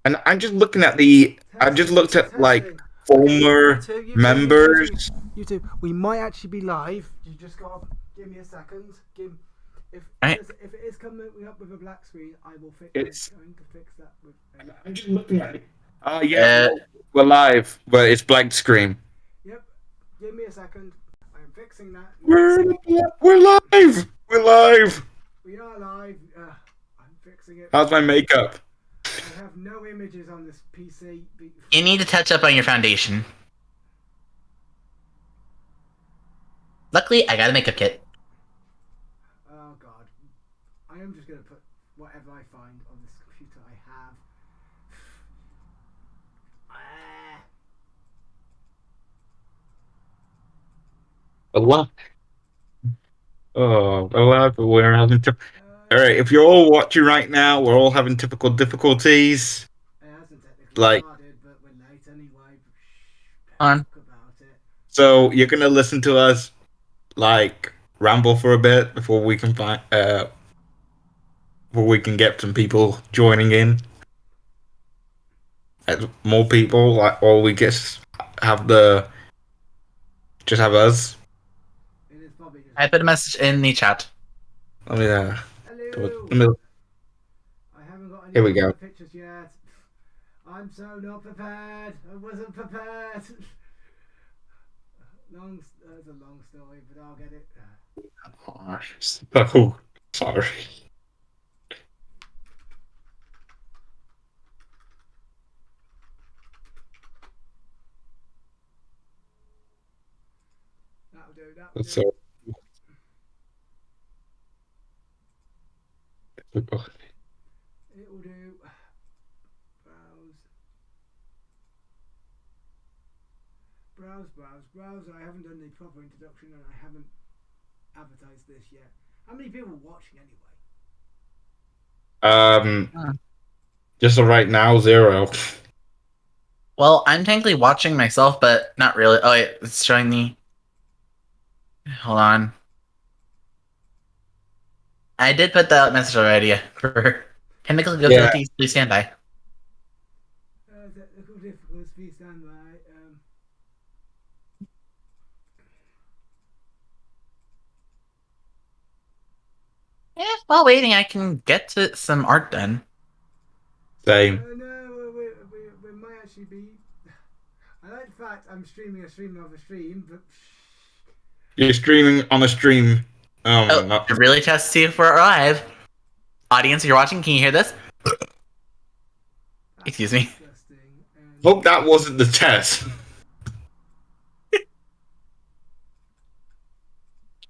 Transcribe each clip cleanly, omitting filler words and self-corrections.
And I'm just looking at the. I just Testing, looked at like testing. Okay, you former two, you two, you two, members. two, you two. We might actually be live. You just gotta give me a second. If Right? if it is coming up with a black screen, I will fix. I'm It's. going to fix that with a. I'm just looking at it. Oh yeah, Uh, we're live, but it's blank screen. Yep. Give me a second. I'm fixing that now. We're we're live. We're live. We are live. I'm fixing it. How's my makeup? I have no images on this PC. you need to touch up on your foundation. Luckily, I got a makeup kit. Oh god. I am just gonna put whatever I find on this computer I have. A lot. Oh, a lot. We're having to. All right, if Uh, you're all watching right now, we're all having typical difficulties. It hasn't technically Like, started, but we're late anyway. On. Talk about it. so you're gonna listen to us like ramble for a bit before we can get some people joining in. More people, like, or we just have the just have us. It is probably just. I put a message in the chat. Let me Hello! let me. I haven't got any Here we of go. the pictures yet. I'm so not prepared. I wasn't prepared. It's a long story, but I'll get it. Oh, sorry. That'll do. That'll That's do. so. It will do. Browse. Browse. I haven't done the proper introduction and I haven't advertised this yet. How many people are watching anyway? Um, just of right now, 0. Well, I'm technically watching myself, but not really. Oh, wait, it's showing the. Hold on. I did put that message already. For technical Yeah. difficulties, please stand by. Technical difficulties, please stand by. Yeah, while waiting, I can get to some art done. Same. No, we might actually be. I like the fact I'm streaming a stream of a stream, but. You're streaming on a stream. Oh my Oh, god. I really test to see if we're live. Audience, if you're watching, can you hear this? Excuse me. Hope that wasn't the test.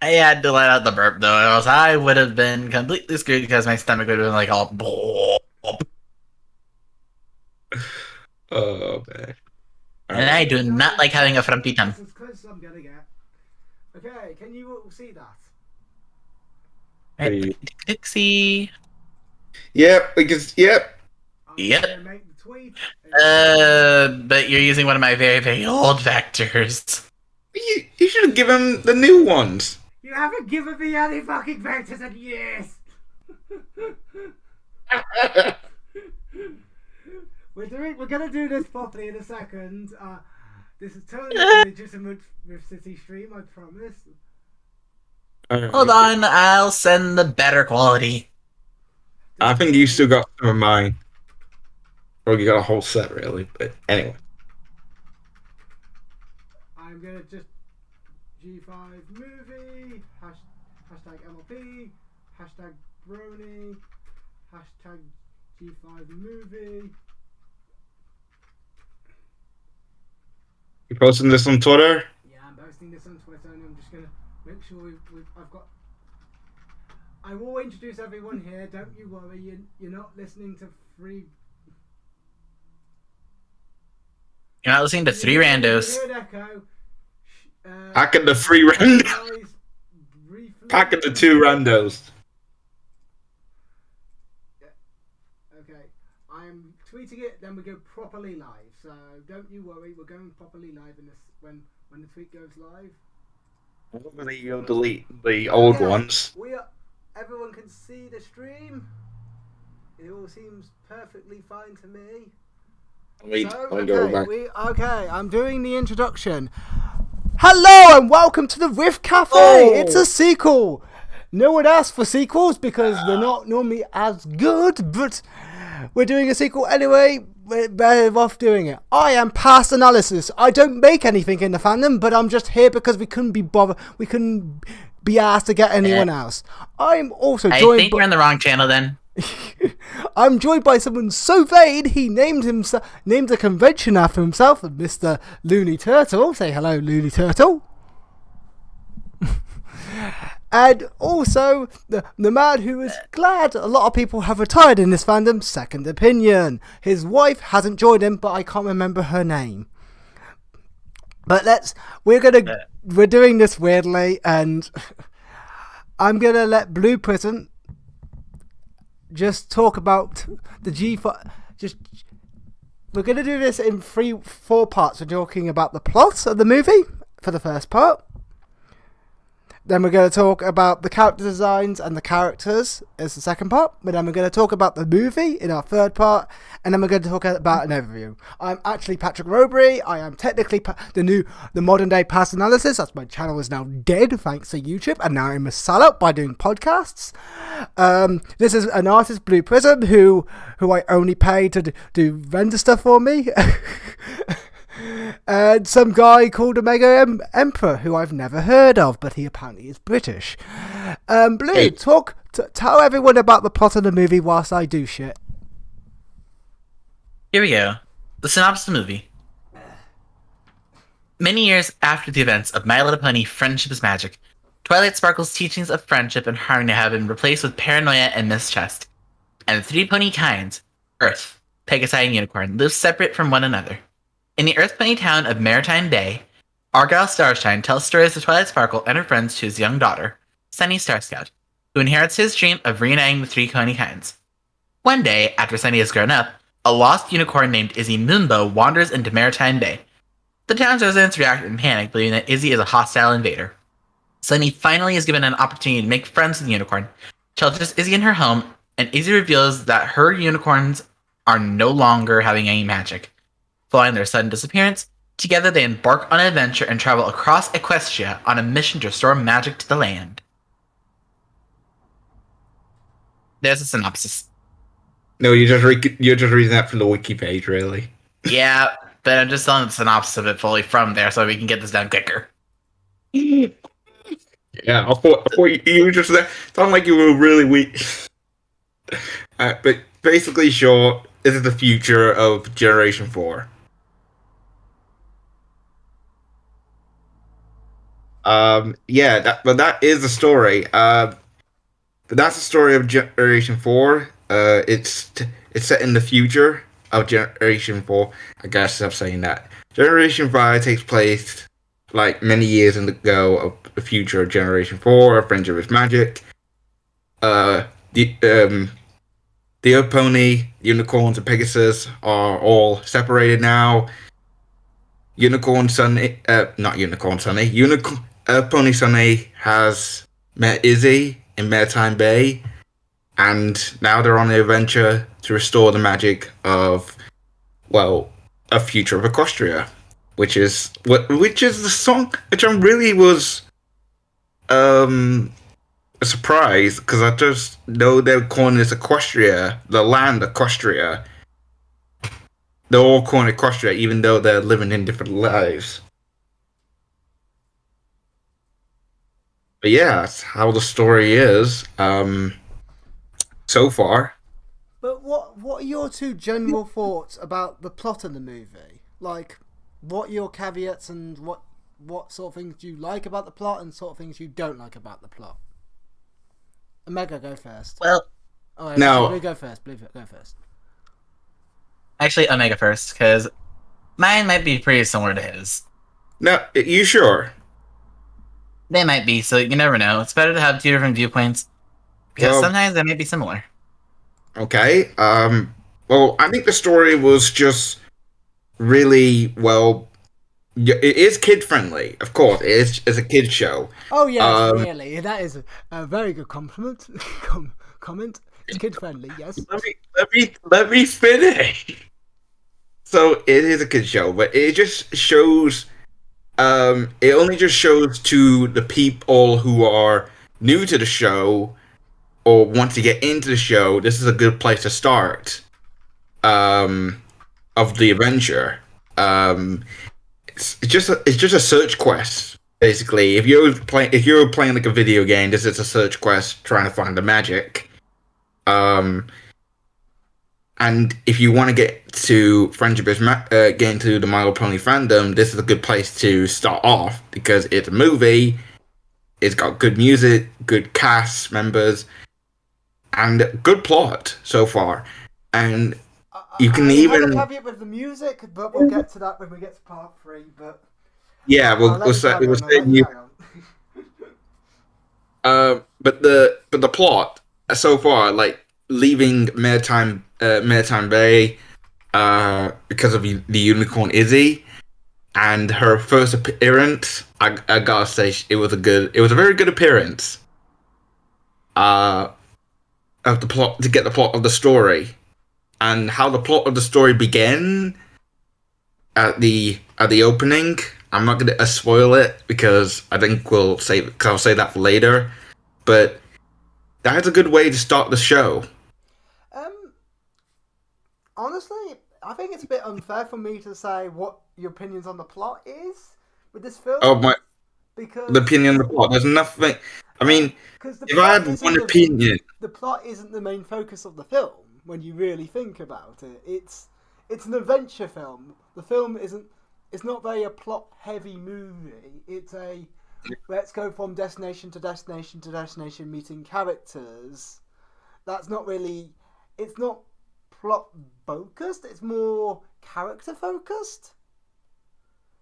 I had to let out the burp though, or else I would have been completely screwed because my stomach would have been like all. Oh man. And I do not like having a frumpy tongue. That's as close as I'm gonna get. Okay, can you all see that? Right. Dixie. Yep, because yep. I'm Yep. gonna make the tweet. But you're using one of my very, very old vectors. You should have given the new ones. You haven't given me any fucking vectors, and yes. We're gonna do this properly in a second. This is totally a legitimate Rift City stream, I promise. Hold on, I'll send the better quality. I think you still got some of mine. Or you got a whole set, really. But anyway. I'm gonna just G5 movie, hashtag MLP, hashtag Brony, hashtag G5 movie. You posting this on Twitter? Yeah, I'm posting this on Twitter and I'm just gonna make sure I've got. I will introduce everyone here, don't you worry, you're not listening to free. You're not listening to three randos. Pack in the 3 randos. Pack in the 2 randos. Okay, I'm tweeting it, then we go properly live. So don't you worry, we're going properly live in this when the tweet goes live. Hopefully you'll delete the old ones. Everyone can see the stream. It all seems perfectly fine to me. I'm doing the introduction. Hello and welcome to the Rift Cafe. Oh. It's a sequel. No one asked for sequels because they're not normally as good, but we're doing a sequel anyway. We're better off doing it. I am Past Analysis. I don't make anything in the fandom, but I'm just here because we couldn't be bothered. We couldn't be asked to get anyone else. I'm also joined. I think you're on the wrong channel then. I'm joined by someone so vain he named a convention after himself, Mr. Looney Turtle. Say hello, Looney Turtle. And also the man who is glad a lot of people have retired in this fandom, Second Opinion. His wife hasn't joined him, but I can't remember her name. But we're doing this weirdly, and I'm gonna let Blue Prison just talk about the G4. We're gonna do this in 4 parts. We're talking about the plot of the movie for the first part. Then we're going to talk about the character designs and the characters as the second part. But then we're going to talk about the movie in our third part. And then we're going to talk about an overview. I'm actually Patrick Robry. I am technically the modern day Past Analysis. That's my channel is now dead thanks to YouTube. And now I'm a sellout by doing podcasts. This is an artist, Blue Prism, who I only pay to do render stuff for me. And some guy called Omega Emperor, who I've never heard of, but he apparently is British. Blue, Hey. tell everyone about the plot of the movie whilst I do shit. Here we go. The synopsis of the movie. Many years after the events of My Little Pony Friendship is Magic, Twilight Sparkle's teachings of friendship and harmony have been replaced with paranoia and mistrust. And the 3 pony kinds, Earth, Pegasi, and Unicorn, live separate from one another. In the Earth Pony town of Maritime Bay, Argyle Starshine tells stories of Twilight Sparkle and her friends to his young daughter, Sunny Starscout, who inherits his dream of reuniting the 3 pony kinds. One day, after Sunny has grown up, a lost unicorn named Izzy Moonbow wanders into Maritime Bay. The town's residents react in panic, believing that Izzy is a hostile invader. Sunny finally is given an opportunity to make friends with the unicorn, shelters Izzy in her home, and Izzy reveals that her unicorns are no longer having any magic. Following their sudden disappearance, together they embark on an adventure and travel across Equestria on a mission to restore magic to the land. There's a synopsis. No, you're just reading that from the wiki page, really. Yeah, but I'm just telling the synopsis of it fully from there so we can get this done quicker. Yeah, I thought you were just there. Sounded like you were really weak. But basically, sure, this is the future of Generation 4. That is the story. But that's the story of Generation 4. It's set in the future of Generation 4. I guess I'm saying that. Generation 5 takes place like many years ago of the future of Generation 4, of Friendship is Magic. The Earth Pony, Unicorns, and Pegasus are all separated now. Earth Pony Sunny has met Izzy in Maritime Bay, and now they're on the adventure to restore the magic of, a future of Equestria, which is the song, which I really was a surprise, because I just know they're calling this Equestria, the land Equestria. They're all calling it Equestria, even though they're living in different lives. But yeah, that's how the story is so far. But what are your 2 general thoughts about the plot of the movie? Like, what are your caveats and what sort of things do you like about the plot and sort of things you don't like about the plot? Omega, go first. Well, No. Blue, go first. Blue, go first. actually, Omega first, because mine might be pretty similar to his. No, you sure? They might be, so you never know. It's better to have 2 different viewpoints, because Well- sometimes they may be similar. Okay. Well, I think the story was just really it is kid friendly, of course. It's a kid show. Oh yes, really. That is a very good compliment. Comment. It's kid friendly, yes. Let me finish. So it is a kid show, but it just shows. It only just shows to the people who are new to the show or want to get into the show. This is a good place to start. Of the adventure. It's just a search quest basically. If you're playing like a video game, this is a search quest trying to find the magic. And if you want to get to get into the My Little Pony fandom, this is a good place to start off because it's a movie. It's got good music, good cast members, and good plot so far. And you can even have a caveat with the music, but we'll get to that when we get to part 3. But yeah, we'll say you. But the plot so far, like leaving Maritime Bay, because of the unicorn Izzy, and her first appearance, I gotta say it was a very good appearance. Of the plot to get the plot of the story, and how the plot of the story began at the opening. I'm not gonna spoil it because I think I'll say that for later. But that's a good way to start the show. Honestly, I think it's a bit unfair for me to say what your opinions on the plot is with this film. Oh, because the opinion of the plot. There's nothing. I mean, if I had one opinion, the plot isn't the main focus of the film. When you really think about it, it's an adventure film. The film isn't. It's not very a plot-heavy movie. It's a let's go from destination to destination to destination, meeting characters. That's not really. It's not plot focused. It's more character focused.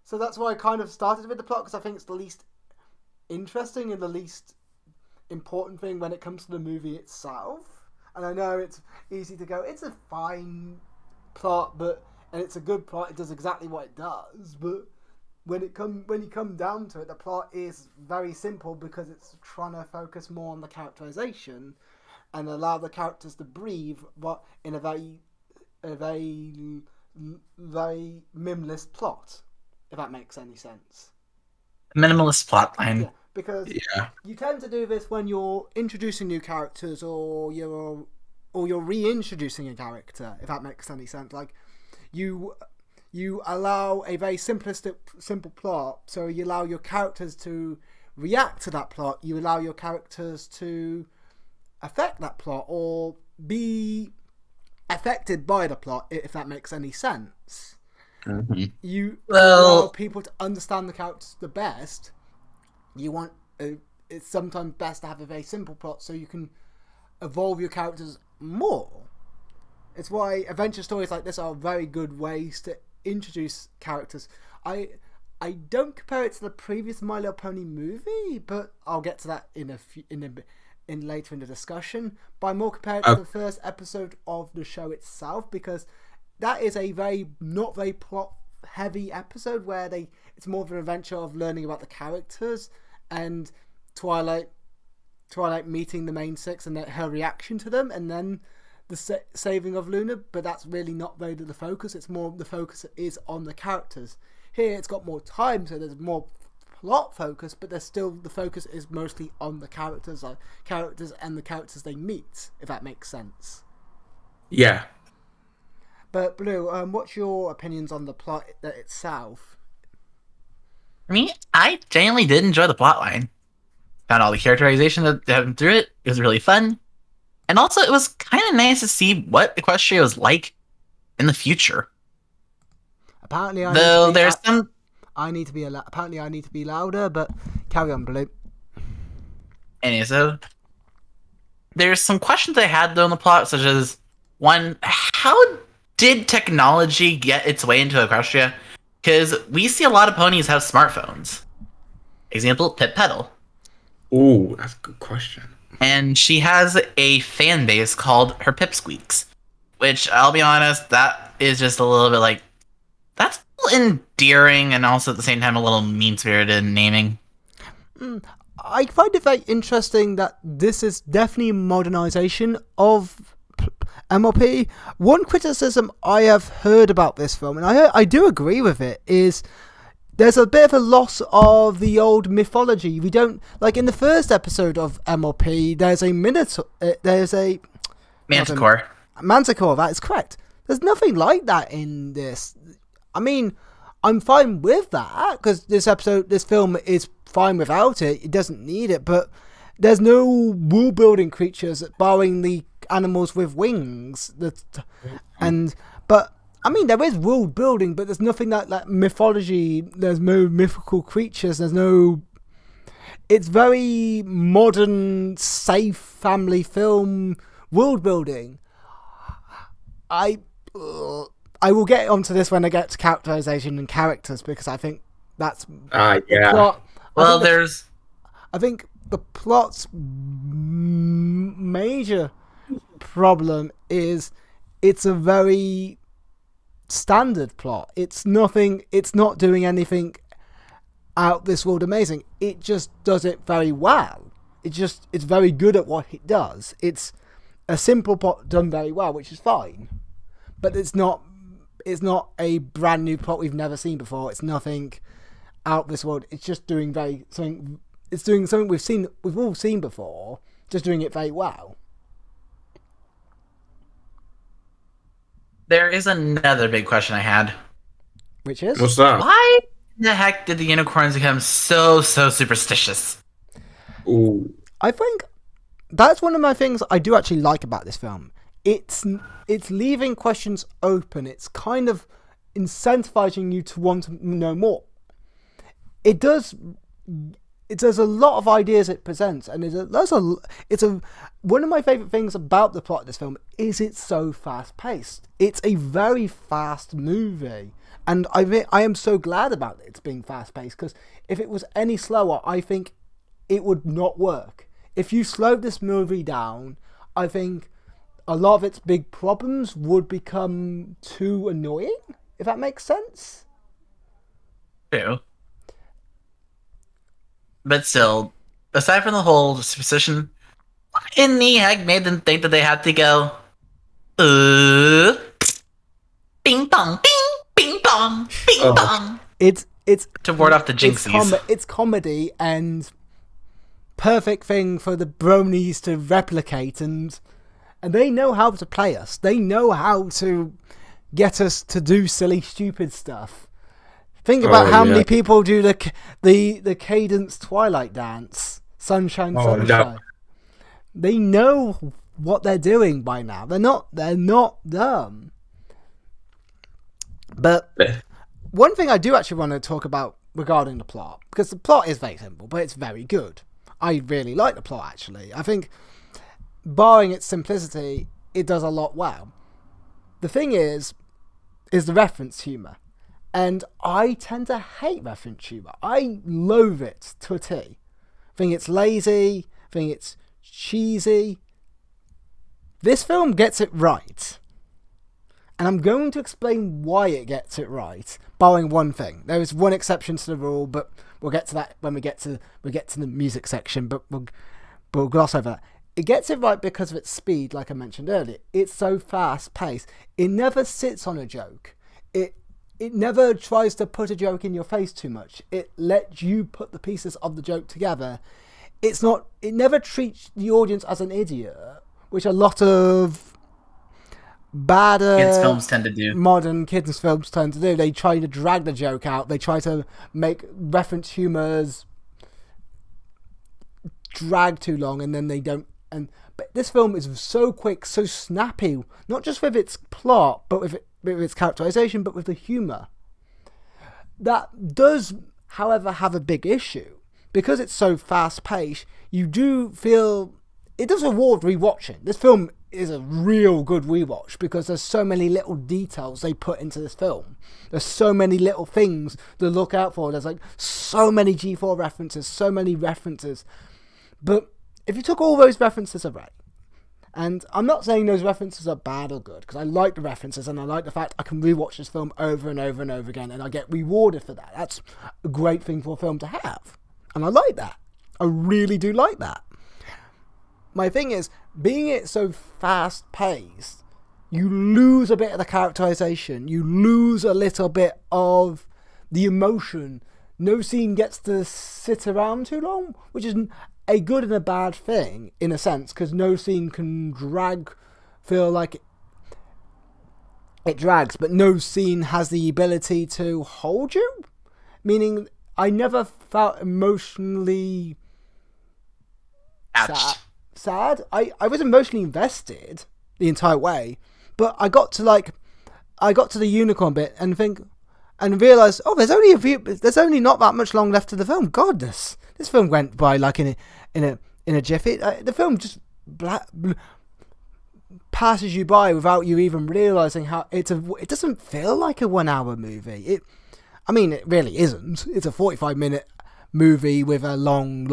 So that's why I kind of started with the plot, because I think it's the least interesting and the least important thing when it comes to the movie itself. And I know it's easy to go, it's a fine plot, and it's a good plot, it does exactly what it does, but when you come down to it, the plot is very simple because it's trying to focus more on the characterization and allow the characters to breathe, but in a very minimalist plot, if that makes any sense. Minimalist plotline. Yeah, because you tend to do this when you're introducing new characters or you're reintroducing a character, if that makes any sense. Like you allow a very simple plot, so you allow your characters to react to that plot. You allow your characters to affect that plot or be affected by the plot, if that makes any sense. Mm-hmm. You allow people to understand the characters the best. You want it's sometimes best to have a very simple plot so you can evolve your characters more. It's why adventure stories like this are very good ways to introduce characters. I don't compare it to the previous My Little Pony movie, but I'll get to that in later in the discussion. But I more compare it to the first episode of the show itself, because that is a not very plot heavy episode where it's more of an adventure of learning about the characters and Twilight meeting the main six and her reaction to them, and then the saving of Luna. But that's really not very the focus. It's more the focus is on the characters. Here it's got more time, so there's more plot focus, but there's still the focus is mostly on the characters and the characters they meet, if that makes sense. Yeah. But Blue, what's your opinions on the plot itself? For me, I genuinely did enjoy the plotline. Found all the characterization that happened through it. It was really fun. And also, it was kind of nice to see what Equestria was like in the future. Apparently, I need to be louder, but carry on, Blue. Anyway, so there's some questions I had though in the plot, such as one, how did technology get its way into Equestria? Because we see a lot of ponies have smartphones. Example, Pip Petal. Ooh, that's a good question. And she has a fan base called her Pipsqueaks, which I'll be honest, that is just a little bit like, that's a little endearing and also at the same time a little mean-spirited in naming. I find it very interesting that this is definitely a modernization of MLP. One criticism I have heard about this film, and I do agree with it, is there's a bit of a loss of the old mythology. We don't, like in the first episode of MLP, there's a Manticore. Manticore, that is correct. There's nothing like that in this. I mean, I'm fine with that, because this film is fine without it. It doesn't need it, but there's no world-building creatures, barring the animals with wings. But I mean, there is world building, but there's nothing like mythology. There's no mythical creatures. There's no. It's very modern, safe family film world building. I will get onto this when I get to characterization and characters, because I think that's yeah. plot. Well, I think the plot's major problem is it's a very standard plot. It's not doing anything out this world amazing. It just does it very well. It's very good at what it does. It's a simple plot done very well, which is fine. But it's not a brand new plot we've never seen before. It's nothing out this world. It's just doing something we've all seen before, just doing it very well. There is another big question I had. Which is? What's that? Why the heck did the unicorns become so superstitious? Ooh. I think that's one of my things I do actually like about this film. It's leaving questions open. It's kind of incentivizing you to want to know more. It does a lot of ideas it presents, and one of my favorite things about the plot of this film is it's so fast paced. It's a very fast movie, and I am so glad about it being fast paced, because if it was any slower, I think it would not work. If you slowed this movie down, I think a lot of its big problems would become too annoying, if that makes sense. True. But still, aside from the whole superstition, what in the heck made them think that they had to go, bing bong, bing bong, bing bong? It's to ward off the jinxies. It's comedy and perfect thing for the bronies to replicate, and they know how to play us. They know how to get us to do silly, stupid stuff. Think about how many people do the Cadence Twilight dance, Sunshine, Sunshine. No. They know what they're doing by now. They're not dumb. But one thing I do actually want to talk about regarding the plot, because the plot is very simple, but it's very good. I really like the plot, actually. I think, barring its simplicity, it does a lot well. The thing is the reference humour. And I tend to hate reference humour. I loathe it to a T. I think it's lazy. I think it's cheesy. This film gets it right. And I'm going to explain why it gets it right, barring one thing. There is one exception to the rule, but we'll get to that when we get to the music section, but we'll gloss over that. It gets it right because of its speed, like I mentioned earlier. It's so fast-paced. It never sits on a joke. It never tries to put a joke in your face too much. It lets you put the pieces of the joke together. It never treats the audience as an idiot, which a lot of kids films tend to do. Modern kids films tend to do. They try to drag the joke out. They try to make reference humours drag too long, and then they don't. But this film is so quick, so snappy, not just with its plot, but with its characterization, but with the humour. That does, however, have a big issue. Because it's so fast-paced, you do feel... It does reward rewatching. This film is a real good rewatch, because there's so many little details they put into this film. There's so many little things to look out for. There's so many G4 references, so many references. But if you took all those references away, and I'm not saying those references are bad or good, because I like the references, and I like the fact I can rewatch this film over and over and over again, and I get rewarded for that. That's a great thing for a film to have. And I like that. I really do like that. My thing is, being it so fast-paced, you lose a bit of the characterization. You lose a little bit of the emotion. No scene gets to sit around too long, which is a good and a bad thing, in a sense, because no scene can feel like it drags, but no scene has the ability to hold you. Meaning, I never felt emotionally sad. I was emotionally invested the entire way, but I got to the unicorn bit and realised, oh, there's only not that much long left of the film. Goodness, this film went by like in a jiffy. The film just passes you by without you even realising how it doesn't feel like a 1 hour movie. It really isn't. It's a 45-minute movie with a long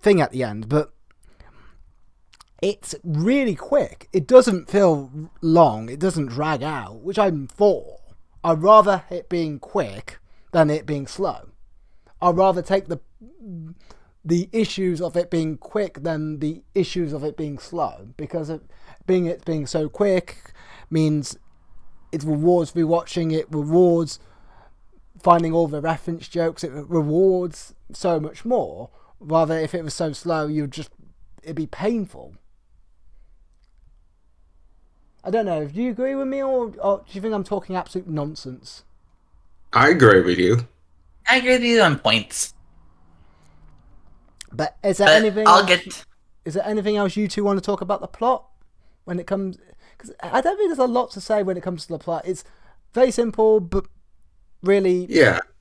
thing at the end, but it's really quick. It doesn't feel long. It doesn't drag out, which I'm for. I'd rather it being quick than it being slow. I'd rather take the issues of it being quick than the issues of it being slow, because it being so quick means it rewards rewatching, it rewards finding all the reference jokes, it rewards so much more. Rather, if it was so slow, it'd be painful. I don't know, do you agree with me, or do you think I'm talking absolute nonsense? I agree with you. I agree with you on points. But is there anything else you two want to talk about the plot when it comes? Because I don't think there's a lot to say when it comes to the plot. It's very simple, but really,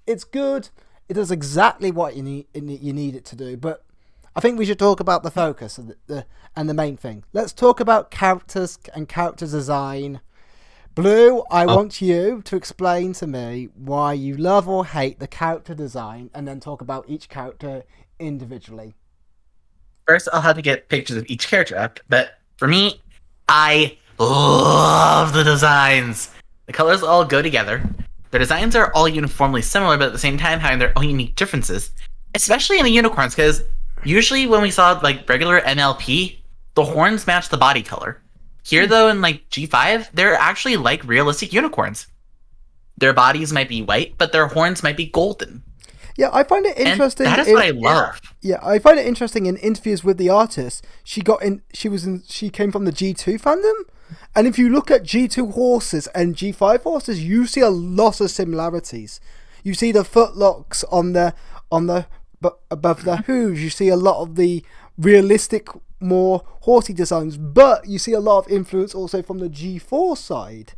it's good. It does exactly what you need it to do. But I think we should talk about the focus and the main thing. Let's talk about characters and character design. Blue, I want you to explain to me why you love or hate the character design, and then talk about each character individually. First, I'll have to get pictures of each character up, but for me, I love the designs. The colors all go together. Their designs are all uniformly similar, but at the same time having their own unique differences, especially in the unicorns, because usually when we saw like regular MLP, the horns match the body color. Here, though, in like G5, they're actually like realistic unicorns. Their bodies might be white, but their horns might be golden. Yeah, I find it interesting. And that is what I love. Yeah, I find it interesting in interviews with the artist. She came from the G2 fandom, and if you look at G2 horses and G5 horses, you see a lot of similarities. You see the footlocks above the hooves. You see a lot of the realistic, more horsey designs, but you see a lot of influence also from the G4 side.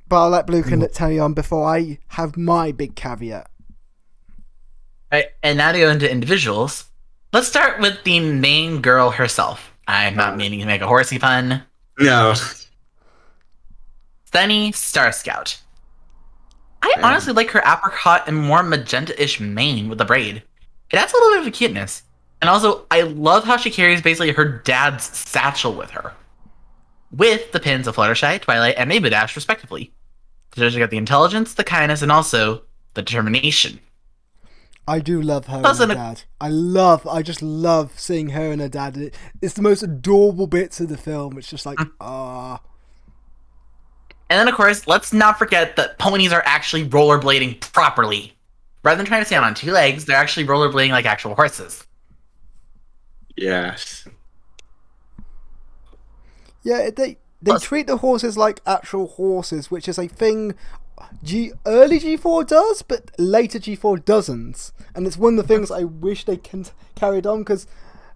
But I'll let Blue tell you on before I have my big caveat. Right, and now to go into individuals, let's start with the main girl herself. I'm not meaning to make a horsey pun. No. Sunny Star Scout. I honestly like her apricot and more magenta-ish mane with the braid. It adds a little bit of cuteness. And also, I love how she carries basically her dad's satchel with her, with the pins of Fluttershy, Twilight, and Dash, respectively. So she got the intelligence, the kindness, and also the determination. I do love her and her dad. I just love seeing her and her dad. It's the most adorable bits of the film. It's just like, ah. And then, of course, let's not forget that ponies are actually rollerblading properly. Rather than trying to stand on two legs, they're actually rollerblading like actual horses. Yes. Yeah, they treat the horses like actual horses, which is a thing early G4 does, but later G4 doesn't. And it's one of the things I wish they carried on, because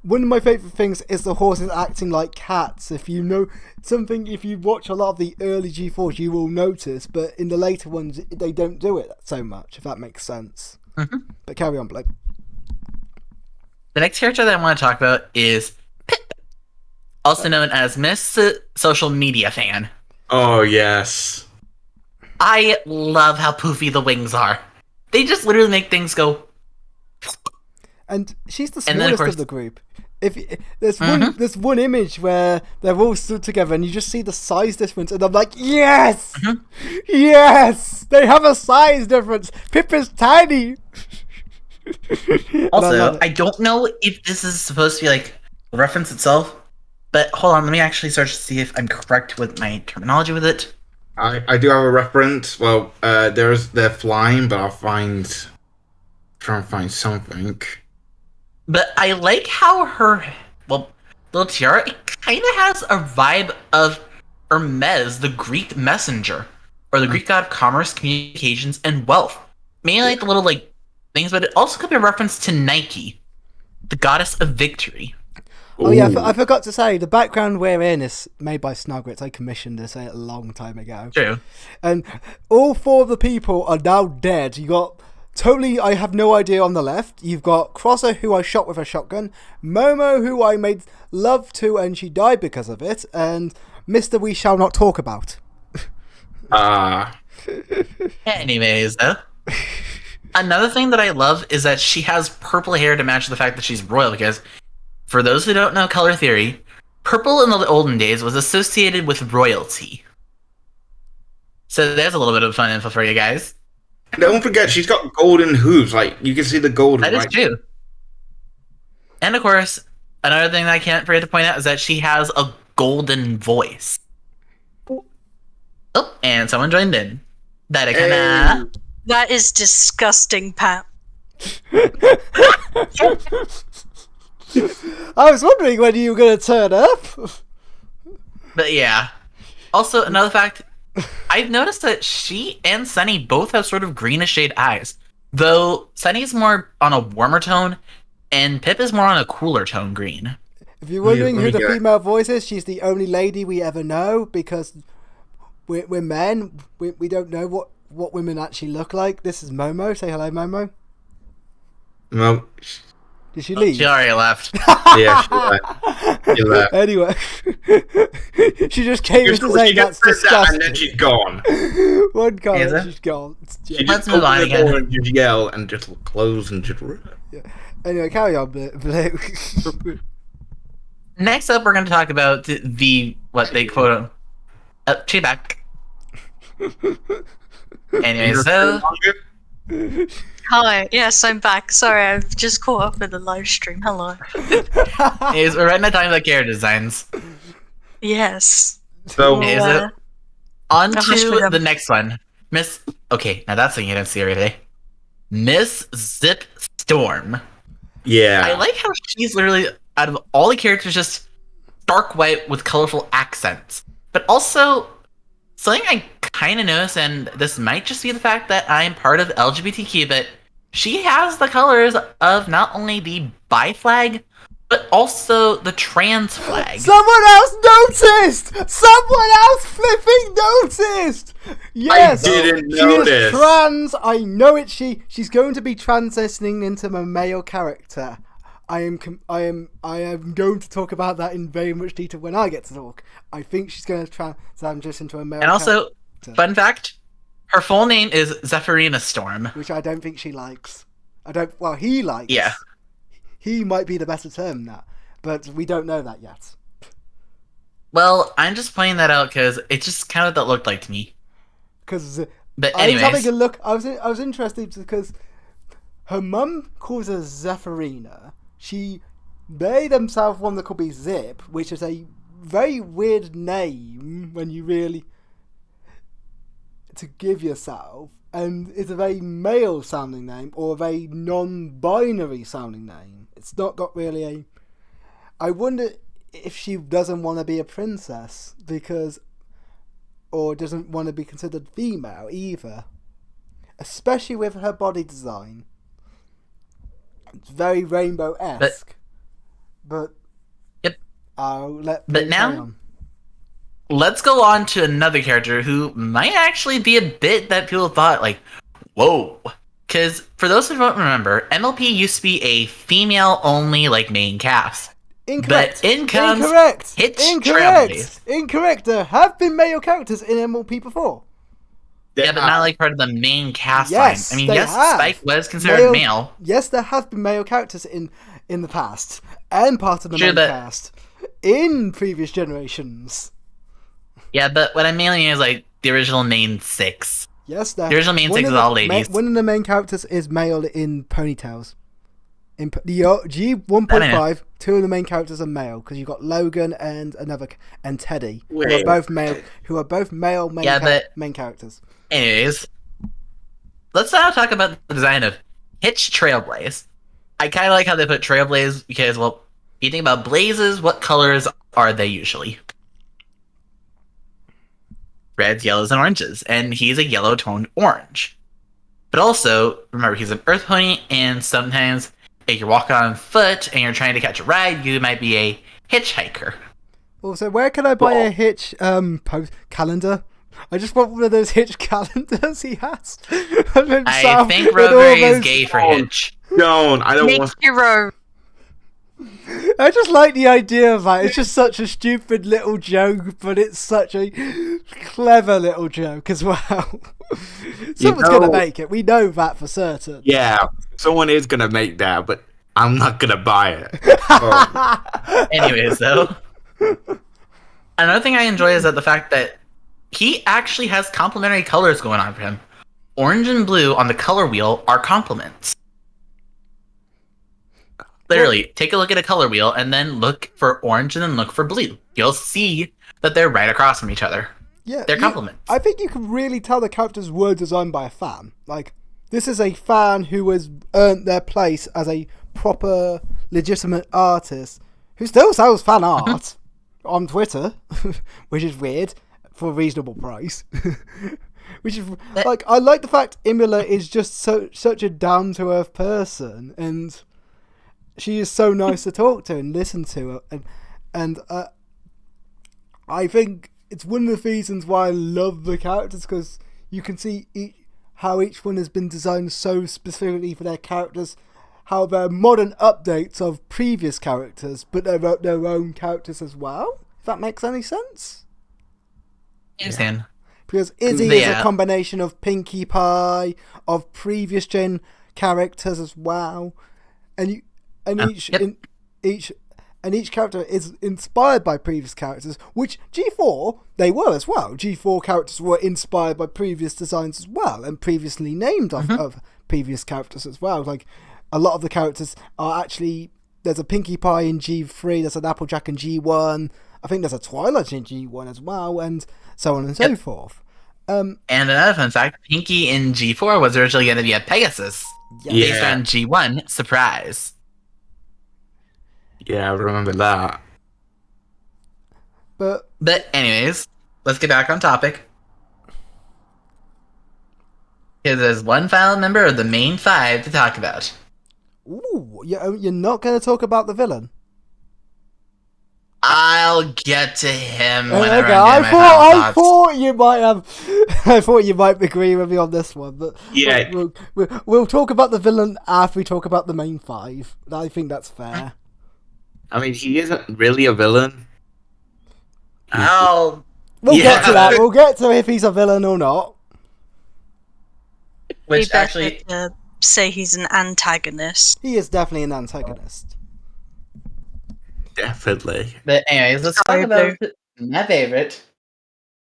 one of my favourite things is the horses acting like cats. If you know something, if you watch a lot of the early G4s, you will notice, but in the later ones, they don't do it so much, if that makes sense. Mm-hmm. But carry on, Blake. The next character that I want to talk about is Pip, also known as Miss Social Media Fan. Oh, yes. I love how poofy the wings are. They just literally make things go. And she's the smallest of the group. There's one image where they're all stood together and you just see the size difference, and I'm like, yes! Mm-hmm. Yes! They have a size difference! Pip is tiny! Also, I don't know if this is supposed to be like a reference itself, but hold on, let me actually search to see if I'm correct with my terminology with it. I do have a reference. Well, they're flying, but try and find something. But I like how her little tiara, it kind of has a vibe of Hermes, the Greek messenger, or the Greek god of commerce, communications, and wealth. Mainly like the little like things, but it also could be a reference to Nike, the goddess of victory. Oh yeah, I forgot to say, the background we're in is made by Snuggrits. I commissioned this a long time ago. True. And all 4 of the people are now dead. You got Totally, I have no idea on the left. You've got Crosser, who I shot with a shotgun. Momo, who I made love to and she died because of it. And Mr. We Shall Not Talk About. Anyways, though. Another thing that I love is that she has purple hair to match the fact that she's royal, because for those who don't know color theory, purple in the olden days was associated with royalty. So there's a little bit of fun info for you guys. And don't forget, she's got golden hooves. Like, you can see the gold. That is true. And of course, another thing that I can't forget to point out is that she has a golden voice. Oh, and someone joined in. That is disgusting, Pat. I was wondering when you were going to turn up. But yeah. Also, another fact, I've noticed that she and Sunny both have sort of greenish shade eyes. Though Sunny's more on a warmer tone, and Pip is more on a cooler tone green. If you're wondering who the female voice is, she's the only lady we ever know, because we're men. We don't know what women actually look like. This is Momo. Say hello, Momo. No. Did she leave? She already left. Yeah, she left. Anyway, she just came in to say that's disgusting. And then she's gone. One comment, she's gone. Let's move on again. And just yell and just close and just. Yeah. Anyway, carry on, Blue. Next up, we're going to talk about the what they quote. She back. Anyway, so. Hi, yes, I'm back. Sorry, I've just caught up with the live stream. Hello. Anyways, we're right now talking about character designs. Yes. So, on to the next one. Miss. Okay, now that's something you didn't see already. Miss Zip Storm. Yeah. I like how she's literally, out of all the characters, just dark white with colorful accents. But also, something I kind of noticed, and this might just be the fact that I'm part of LGBTQ, but she has the colors of not only the bi flag, but also the trans flag. Someone else noticed! Someone else flipping noticed! Yes! I didn't she notice. Is trans, I know it. She's going to be transitioning into a male character. I am going to talk about that in very much detail when I get to talk. I think she's going to transition to a male And also, character. Fun fact, her full name is Zephyrina Storm. Which I don't think she likes. He likes. Yeah. He might be the better term than that, but we don't know that yet. Well, I'm just pointing that out because it's just kind of what that looked like to me. Because But I was anyways, having a look. I was interested because her mum calls her Zephyrina. They themselves want to call me Zip, which is a very weird name when you really to give yourself, and it's a very male sounding name or a very non-binary sounding name. It's not got really a. I wonder if she doesn't want to be a princess or doesn't want to be considered female either, especially with her body design. It's very rainbow-esque, but yep. I'll let. But now, let's go on to another character who might actually be a bit that people thought like, whoa. Because for those who don't remember, MLP used to be a female-only like main cast. Incorrect. But in comes Hitch Incorrect. Incorrect. There have been male characters in MLP before. Yeah, but not like part of the main cast Yes, line. I mean, they yes, have. Spike was considered male. Yes, there have been male characters in the past and part of the main cast in previous generations. Yeah, but what I mainly mean is like the original main 6. Yes, now The original main six is all ladies. One of the main characters is male in ponytails. In the G1.5, two of the main characters are male because you've got Logan and Teddy, who are both male main characters. Anyways, let's now talk about the design of Hitch Trailblaze. I kind of like how they put Trailblaze because, well, you think about blazes, what colors are they usually? Reds, yellows, and oranges. And he's a yellow toned orange. But also, remember, he's an earth pony, and sometimes if you're walking on foot and you're trying to catch a ride, you might be a hitchhiker. Also, where can I buy a Hitch calendar? I just want one of those Hitch calendars he has. I think Rover is gay for Hitch. No, I don't Nick want. Hero. I just like the idea of that. It's just such a stupid little joke, but it's such a clever little joke as well. Someone's going to make it. We know that for certain. Yeah, someone is gonna make that, but I'm not gonna buy it. Anyways, though, another thing I enjoy is that the fact that he actually has complementary colors going on for him. Orange and blue on the color wheel are complements. Literally, take a look at a color wheel and then look for orange and then look for blue. You'll see that they're right across from each other. Yeah, they're complements. I think you can really tell the characters were designed by a fan. Like, this is a fan who has earned their place as a proper, legitimate artist who still sells fan art on Twitter, which is weird, for a reasonable price. Which is, like, I like the fact Imola is just such a down-to-earth person, and she is so nice to talk to and listen to, and I think it's one of the reasons why I love the characters, because you can see how each one has been designed so specifically for their characters, how they're modern updates of previous characters, but they're their own characters as well. If that makes any sense. I understand. Because Izzy is a combination of Pinkie Pie, of previous gen characters as well, and each character is inspired by previous characters, which G4 they were as well. G4 characters were inspired by previous designs as well, and previously named of previous characters as well. Like, a lot of the characters are actually, there's a Pinkie Pie in G3, there's an Applejack in G1, I think there's a Twilight in G1 as well, and so on and so forth. And another fun fact, Pinkie in G4 was originally going to be a Pegasus. Based on G1, surprise. Yeah, I remember that. But anyways, let's get back on topic. Because there's one final member of the main five to talk about. Ooh, you're not going to talk about the villain? I'll get to him Okay, whenever I thought you might have. I thought you might agree with me on this one, but yeah, we'll talk about the villain after we talk about the main five. I think that's fair. I mean, he isn't really a villain. We'll get to that. We'll get to if he's a villain or not. Which actually, say he's an antagonist. He is definitely an antagonist. Definitely. But anyways, let's talk about my favorite,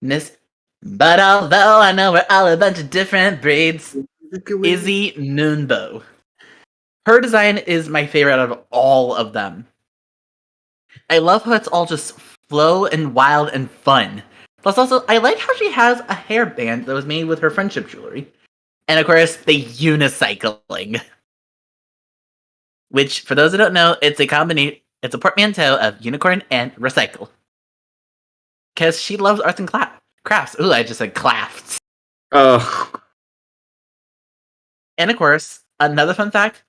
Miss. But although I know we're all a bunch of different breeds, Izzy Moonbow. Her design is my favorite out of all of them. I love how it's all just flow and wild and fun. Plus, also, I like how she has a hairband that was made with her friendship jewelry. And of course, the unicycling. Which, for those who don't know, it's a portmanteau of unicorn and recycle. Because she loves arts and crafts. Ooh, I just said crafts. Oh. And of course, another fun fact.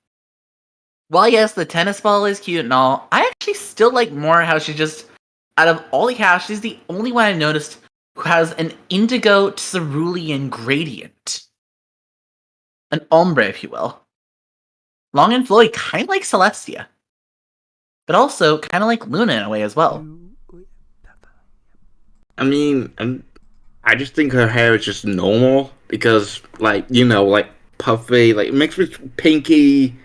While yes, the tennis ball is cute and all, I actually still like more how she just, out of all the cast, she's the only one I've noticed who has an indigo cerulean gradient. An ombre, if you will. Long and flowy, kind of like Celestia. But also kind of like Luna in a way as well. I mean, I just think her hair is just normal because, like, you know, like puffy, like mixed with Pinkie.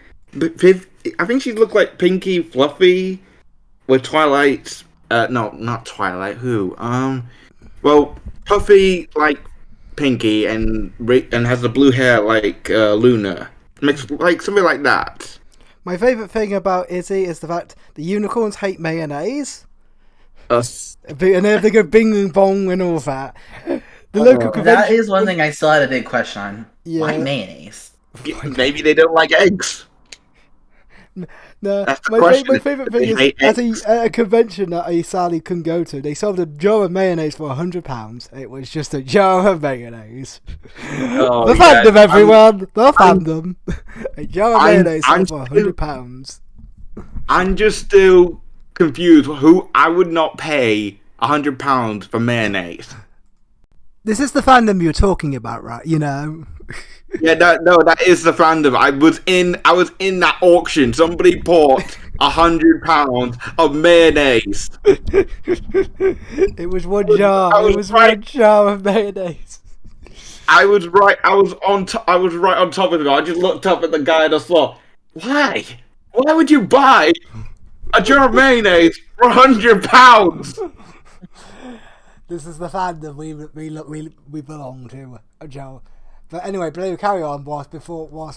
I think she looked like Pinkie Fluffy with Twilight's. No, not Twilight. Who? Well, Puffy, like Pinky and has the blue hair like Luna. Makes like something like that. My favourite thing about Izzy is the fact the unicorns hate mayonnaise. Us. And they go bing and bong and all that. The local convention. That is one thing I still had a big question on. Yeah. Why mayonnaise? Maybe they don't like eggs. No, That's the my question. favourite They thing hate is at a convention that I sadly couldn't go to, they sold a jar of mayonnaise for £100. It was just a jar of mayonnaise. Oh, The fandom, everyone! The fandom! A jar of mayonnaise sold for £100. I'm just still confused. Who I would not pay £100 for mayonnaise. This is the fandom you're talking about, right? You know? Yeah, that is the fandom. I was in that auction. Somebody bought £100 of mayonnaise. It was one jar. It was right. one jar of mayonnaise. I was right. I was right on top of it. I just looked up at the guy and I thought, why? Why would you buy a jar of mayonnaise for £100? This is the fandom we belong to, Joe. But anyway, Blue, carry on whilst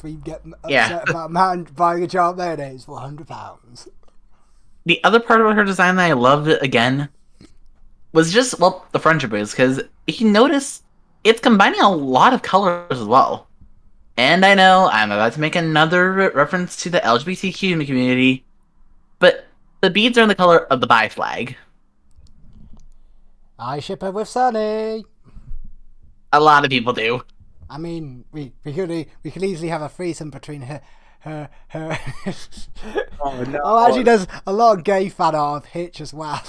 we get upset about a man buying a jar of mayonnaise for £100. The other part of her design that I loved again was just, well, the friendship is, because if you notice, it's combining a lot of colors as well. And I know I'm about to make another reference to the LGBTQ community, but the beads are in the color of the bi flag. I ship her with Sunny. A lot of people do. I mean, we could easily have a threesome between her. Oh no! Oh, actually, there's a lot of gay fan art of Hitch as well.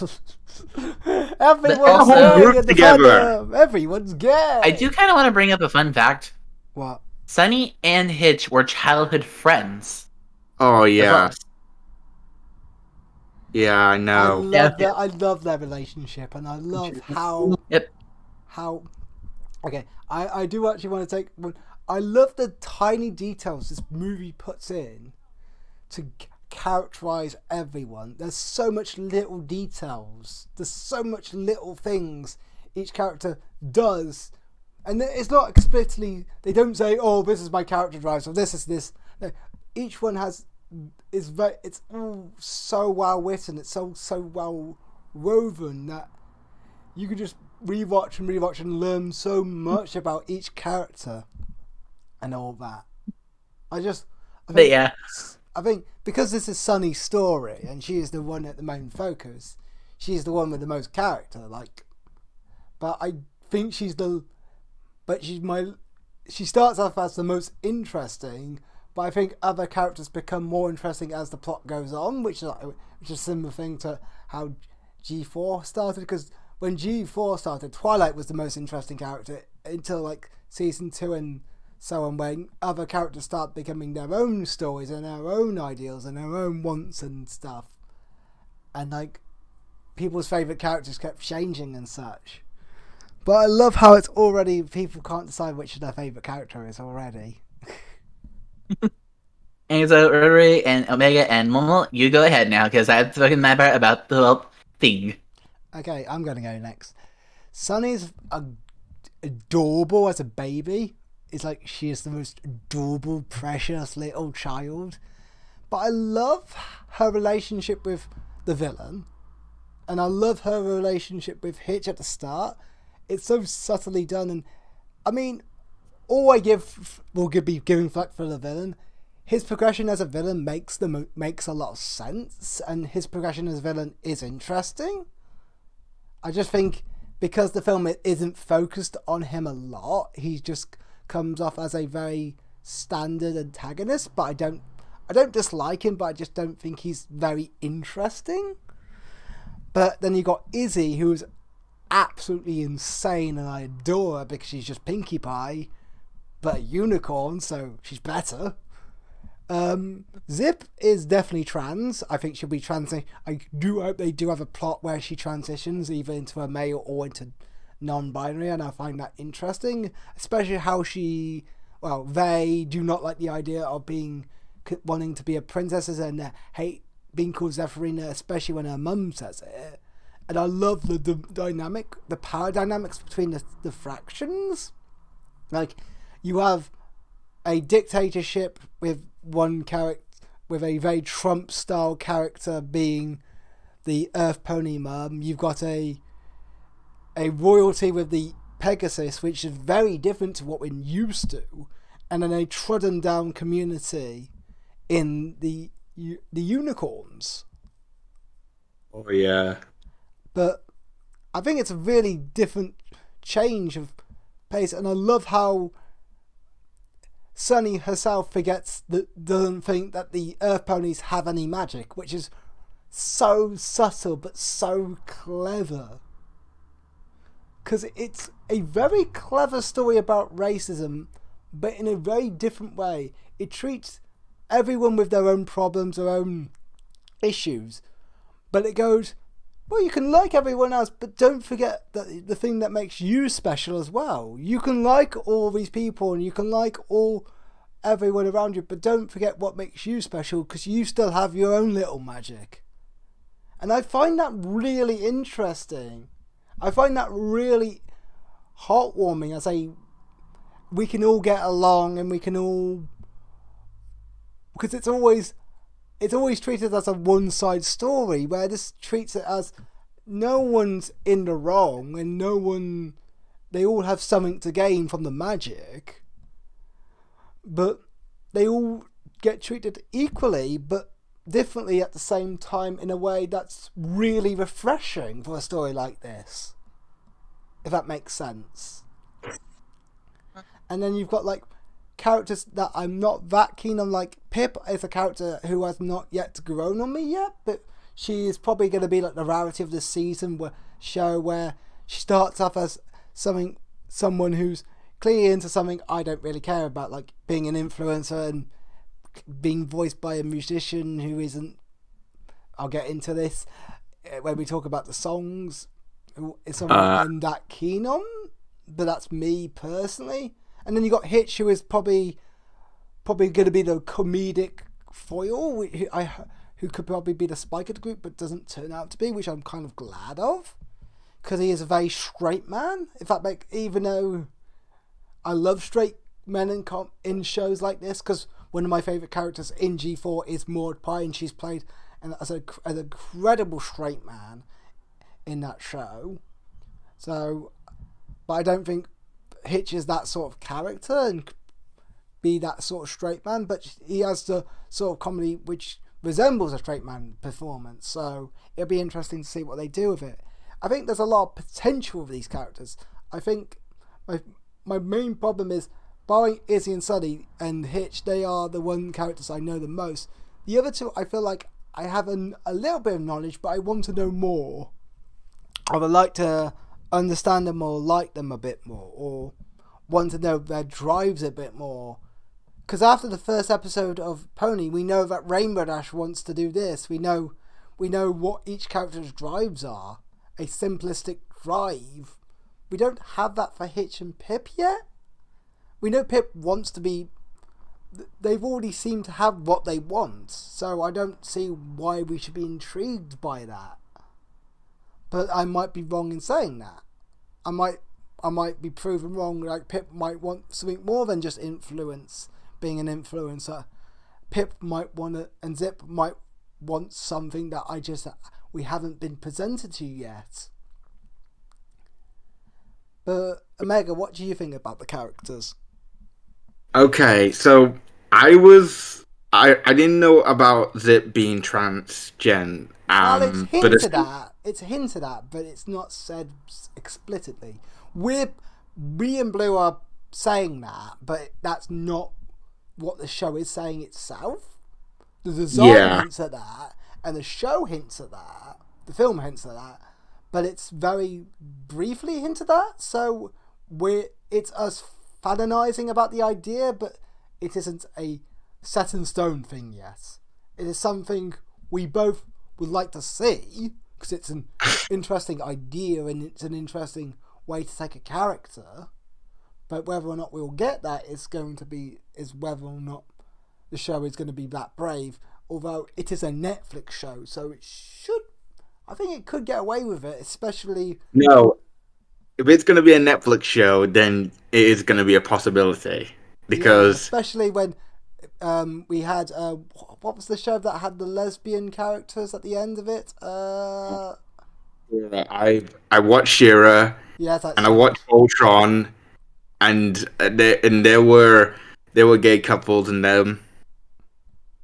Everyone's also- gay in the fandom. Everyone's gay. I do kind of want to bring up a fun fact. What? Sunny and Hitch were childhood friends. Oh yeah, As yeah. I know. I love their relationship, and I love how. Yep. How. Okay, I do actually want to take. I love the tiny details this movie puts in to characterize everyone. There's so much little details. There's so much little things each character does, and it's not explicitly. They don't say, "Oh, this is my character drive," so this is this. No, each one it's all so well written. It's so well woven that you can just rewatch and learn so much about each character and all that. I think because this is Sunny's story and she is the one at the main focus, she's the one with the most character. But I think she starts off as the most interesting. But I think other characters become more interesting as the plot goes on, which is a similar thing to how G4 started. Because when G4 started, Twilight was the most interesting character until season 2 and so on, when other characters start becoming their own stories and their own ideals and their own wants and stuff. And people's favourite characters kept changing and such. But I love how it's already, people can't decide which their favourite character is already. And so Riri and Omega and Momo, you go ahead now, because I have spoken my part about the whole thing. Okay, I'm going to go next. Sunny's adorable as a baby. It's she is the most adorable, precious little child. But I love her relationship with the villain. And I love her relationship with Hitch at the start. It's so subtly done. And I mean, all I will be giving flack for the villain. His progression as a villain makes a lot of sense. And his progression as a villain is interesting. I just think because the film isn't focused on him a lot, he just comes off as a very standard antagonist. But I don't dislike him, but I just don't think he's very interesting. But then you got Izzy, who's absolutely insane, and I adore her because she's just Pinkie Pie, but a unicorn, so she's better. Zip is definitely trans. I think she'll be trans. I do hope they do have a plot where she transitions either into a male or into non-binary, and I find that interesting, especially how they do not like the idea of wanting to be a princess and hate being called Zephyrina, especially when her mum says it. And I love the power dynamics between the fractions. Like, you have a dictatorship with one character, with a very Trump-style character being the Earth Pony Mum. You've got a royalty with the Pegasus, which is very different to what we're used to, and then a trodden down community in the unicorns. Oh yeah. But I think it's a really different change of pace, and I love how Sunny herself doesn't think that the Earth Ponies have any magic, which is so subtle but so clever. Because it's a very clever story about racism, but in a very different way. It treats everyone with their own problems, their own issues, but it goes, well, you can like everyone else, but don't forget that the thing that makes you special as well. You can like all these people, and you can like everyone around you, but don't forget what makes you special, because you still have your own little magic. And I find that really interesting. I find that really heartwarming. We can all get along, and we can all, because it's always treated as a one-side story, where this treats it as no one's in the wrong, and they all have something to gain from the magic, but they all get treated equally, but differently at the same time, in a way that's really refreshing for a story like this, if that makes sense. And then you've got like characters that I'm not that keen on. Like Pip is a character who has not yet grown on me yet, but she is probably going to be like the rarity of this season where she starts off as someone who's clearly into something I don't really care about, like being an influencer and being voiced by a musician who isn't. I'll get into this when we talk about the songs. It's something I'm that keen on, but that's me personally. And then you got Hitch, who is probably going to be the comedic foil, who could probably be the Spike of the group, but doesn't turn out to be, which I'm kind of glad of, because he is a very straight man. In fact, like, even though I love straight men in shows like this, because one of my favourite characters in G4 is Maud Pye, and she's played as an incredible straight man in that show. So, but I don't think Hitch is that sort of character and be that sort of straight man, but he has the sort of comedy which resembles a straight man performance, so it'll be interesting to see what they do with it. I think there's a lot of potential with these characters. I think my main problem is, barring Izzy and Sunny and Hitch, they are the one characters I know the most. The other two, I feel like I have a little bit of knowledge, but I want to know more. I would like to understand them or like them a bit more, or want to know their drives a bit more. Because after the first episode of Pony, we know that Rainbow Dash wants to do this. We know what each character's drives are. A simplistic drive. We don't have that for Hitch and Pip yet. We know Pip wants to be. They've already seemed to have what they want, so I don't see why we should be intrigued by that. But I might be wrong in saying that. I might be proven wrong. Like Pip might want something more than just influence, being an influencer. Pip might want to, and Zip might want something that we haven't been presented to yet. But Omega, what do you think about the characters? Okay, so I didn't know about Zip being transgen. Well, it's hinted at, but it's not said explicitly. Me and Blue are saying that, but that's not what the show is saying itself. The design hints at that, and the show hints at that. The film hints at that, but it's very briefly hinted at. So it's us fantasizing about the idea, but it isn't a set in stone thing yet. It is something we both would like to see, because it's an interesting idea and it's an interesting way to take a character. But whether or not we'll get that is whether or not the show is going to be that brave. Although it is a Netflix show, so I think it could get away with it, especially. No, if it's going to be a Netflix show, then it is going to be a possibility because especially when we had what was the show that had the lesbian characters at the end of it? I watched Shira Yeah, that's and I watched Ultron, and there were gay couples in them,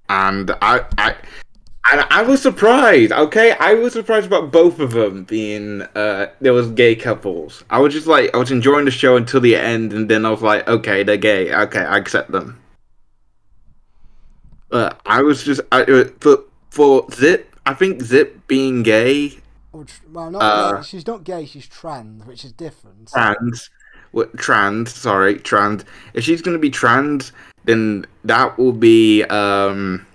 and I was surprised. Okay, I was surprised about both of them being there was gay couples. I was just like I was enjoying the show until the end, and then I was like, okay, they're gay. Okay, I accept them. I was just for Zip. I think Zip being gay. Well, not gay. She's not gay. She's trans, which is different. Trans. If she's gonna be trans, then that will be then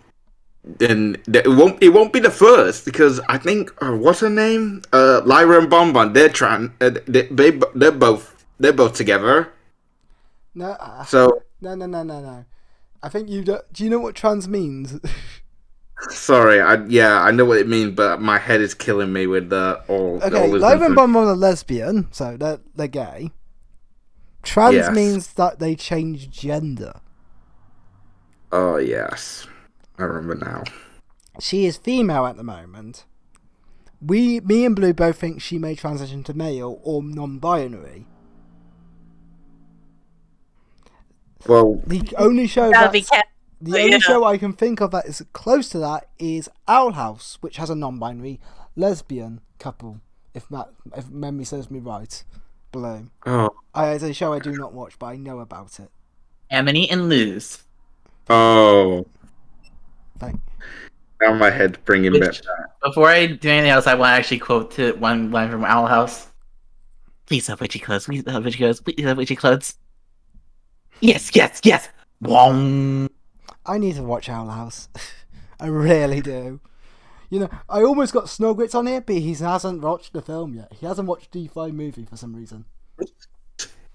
it won't be the first because I think what's her name? Lyra and Bonbon. They're trans. They're both together. No. So No. I think you do. Do you know what trans means? sorry. I know what it means, but my head is killing me with all. Okay, all this Lyra and info. Bonbon are lesbian, so they're gay. Trans Yes. means that they change gender. Oh yes, I remember now. She is female at the moment. Me and Blue both think she may transition to male or non-binary. Well, The only show That'd be the only show I can think of that is close to that is Owl House, which has a non-binary lesbian couple. If memory serves me right, Blue. oh, It's a show I do not watch, but I know about it. Amity and Luz. oh. Thank. Now my head's bringing Which- back. Before I do anything else, I want to actually quote to one line from Owl House. Please have witchy clothes. Please have witchy clothes. Please have witchy clothes. Yes. Wong. I need to watch Owl House. I really do. You know, I almost got Snowgrits on here, but he hasn't watched the film yet. He hasn't watched D5 movie for some reason.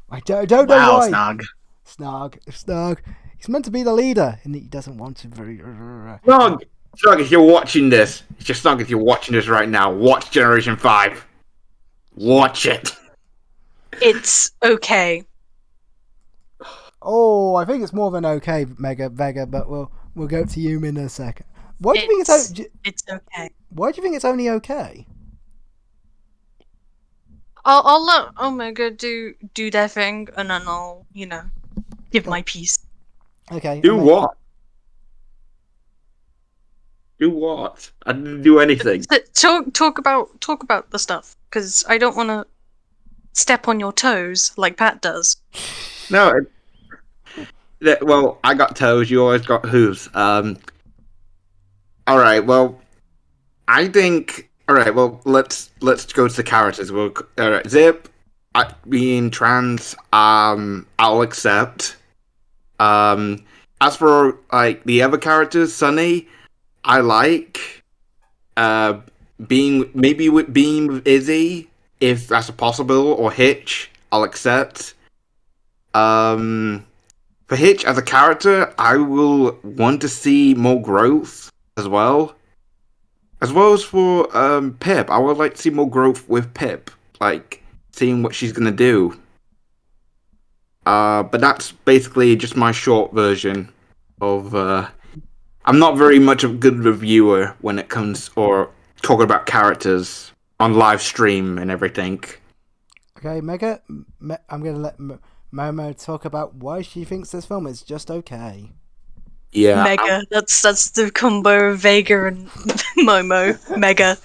I don't know Wow, why. Snog. He's meant to be the leader, and he doesn't want to. Snog, if you're watching this, Snog, if you're watching this right now, watch Generation 5. Watch it. It's okay. Oh, I think it's more than okay, Vega, but we'll go to you in a second. Why do you think It's okay. Why do you think it's only okay? I'll let Omega do their thing, and then I'll give my piece. Okay. Do what? Do what? I didn't do anything. Talk about the stuff, because I don't want to step on your toes like Pat does. No. Well, I got toes. You always got hooves. All right. Well, I think. All right. Well, let's go to the characters. All right. Zip, being trans, I'll accept. As for like the other characters, Sunny, I like. Being with Izzy, if that's possible, or Hitch, I'll accept. For Hitch as a character, I will want to see more growth as well. As well as for Pip, I would like to see more growth with Pip, like seeing what she's gonna do. But that's basically just my short version of. I'm not very much of a good reviewer when it comes or talking about characters on live stream and everything. Okay, Mega, I'm going to let Momo talk about why she thinks this film is just okay. Yeah. Mega. That's the combo of Vega and Momo. Mega.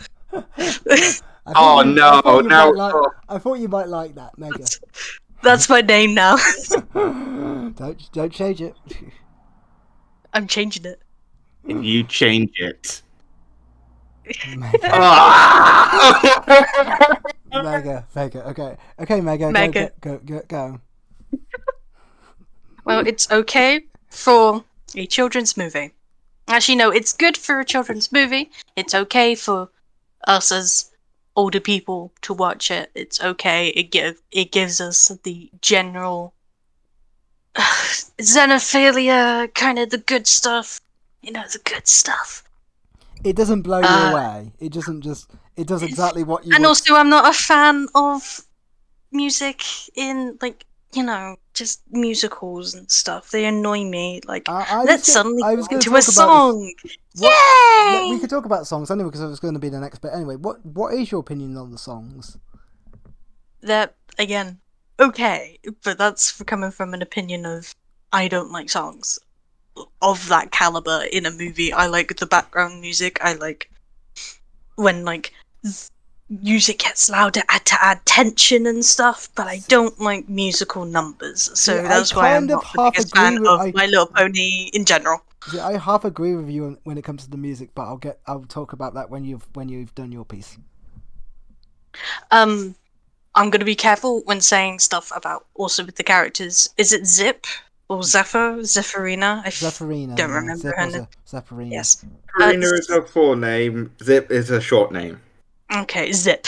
I thought you might like that, Mega. That's my name now. Don't change it. I'm changing it. If you change it. Mega. Ah! Mega. Okay, Mega. Mega. Go. Well, it's okay for a children's movie. Actually, no, it's good for a children's movie. It's okay for us as older people to watch it. It's okay. It gives us the general xenophilia, kind of the good stuff. The good stuff. It doesn't blow you away. It doesn't just. It does exactly what you. And also, I'm not a fan of music in like just musicals and stuff. They annoy me. Like let's suddenly I was go going to into a talk about song. We Yay! could talk about songs anyway because it was going to be the next bit anyway. What is your opinion on the songs? That again, okay, but that's coming from an opinion of I don't like songs of that caliber in a movie. I like the background music. I like when music gets louder to add tension and stuff, but I don't like musical numbers. So that's why I'm not the biggest fan of My Little Pony in general. See, I half agree with you when it comes to the music, but I'll talk about that when you've done your piece. I'm gonna be careful when saying stuff about also with the characters. Is it Zip or Zephyr? Zephyrina? Zephyrina. Don't remember her name. Zephyrina. Yes. Zephyrina is her full name. Zip is a short name. Okay, Zip.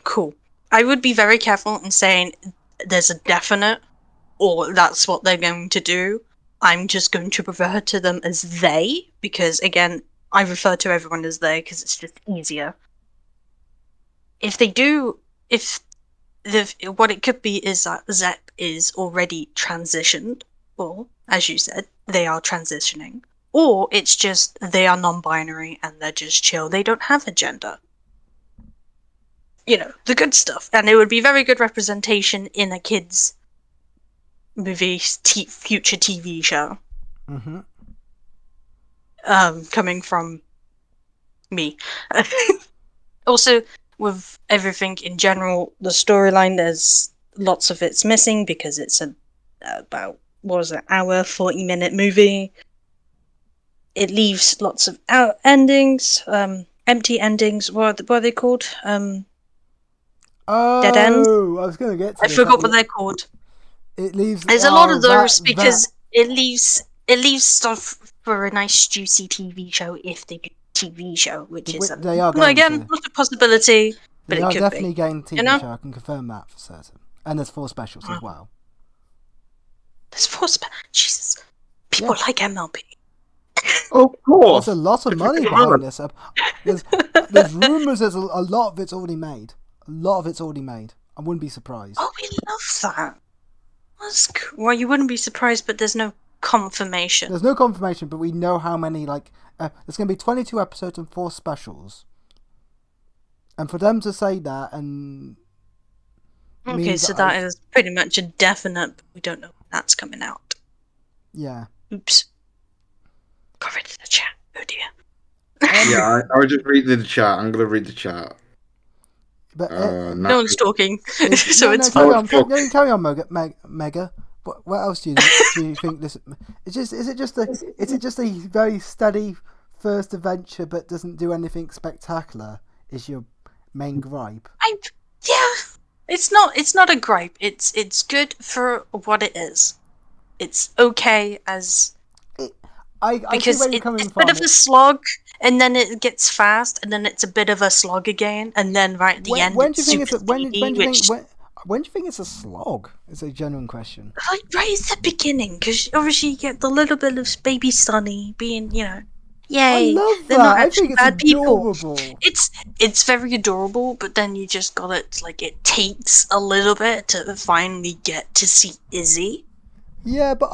Cool. I would be very careful in saying there's a definite or that's what they're going to do. I'm just going to refer to them as they because, again, I refer to everyone as they because it's just easier. What it could be is that Zep is already transitioned, or, as you said, they are transitioning. Or it's just they are non-binary and they're just chill. They don't have a gender. The good stuff. And it would be very good representation in a kid's movie, future TV show. Mm-hmm. Coming from me. Also, with everything in general, the storyline, there's lots of it's missing because it's about, hour, 40-minute movie. It leaves lots of endings, empty endings. What are they called? Dead ends? Oh, I was going to get to I forgot what they're called. It leaves. There's a lot of those because it leaves stuff for a nice juicy TV show if they do a TV show, which is they are going again not a possibility, but they it are could definitely be. getting TV show. I can confirm that for certain. And there's 4 specials as well. There's 4 Jesus, people like MLB. Of course. There's a lot of money behind this. There's rumours there's a lot of it's already made. A lot of it's already made. I wouldn't be surprised. Oh, we love that. That's cool. Well, you wouldn't be surprised, but there's no confirmation. There's no confirmation, but we know how many, there's going to be 22 episodes and 4 specials. And for them to say that and... Okay, so that is pretty much a definite, but we don't know when that's coming out. Yeah. Oops. Got rid of the chat. Oh dear. Yeah, I was just reading the chat. I'm going to read the chat. But no one's talking, so it's fine. Carry on, Mega. What else do you think this? Is it just a very steady first adventure, but doesn't do anything spectacular? Is your main gripe? It's not a gripe. It's good for what it is. It's okay as. Because it's a bit of a slog, and then it gets fast, and then it's a bit of a slog again, and then right at the end when do it's you think super when do you think it's a slog? It's a genuine question. Like right at the beginning, because obviously you get the little bit of baby Sunny being, yay. I love that. They're not actually bad adorable. people. It's very adorable, but then you just got it. Like it takes a little bit to finally get to see Izzy. Yeah, but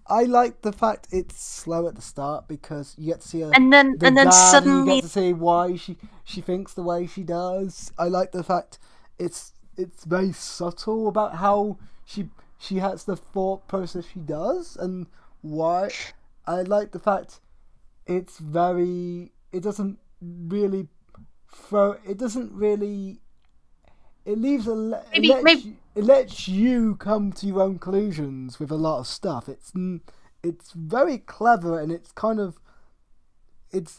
I like the fact it's slow at the start because you get to see her, and then suddenly you get to see why she thinks the way she does. I like the fact it's very subtle about how she has the thought process she does and why. I like the fact it doesn't really it leaves it lets you come to your own conclusions with a lot of stuff. It's very clever and it's kind of it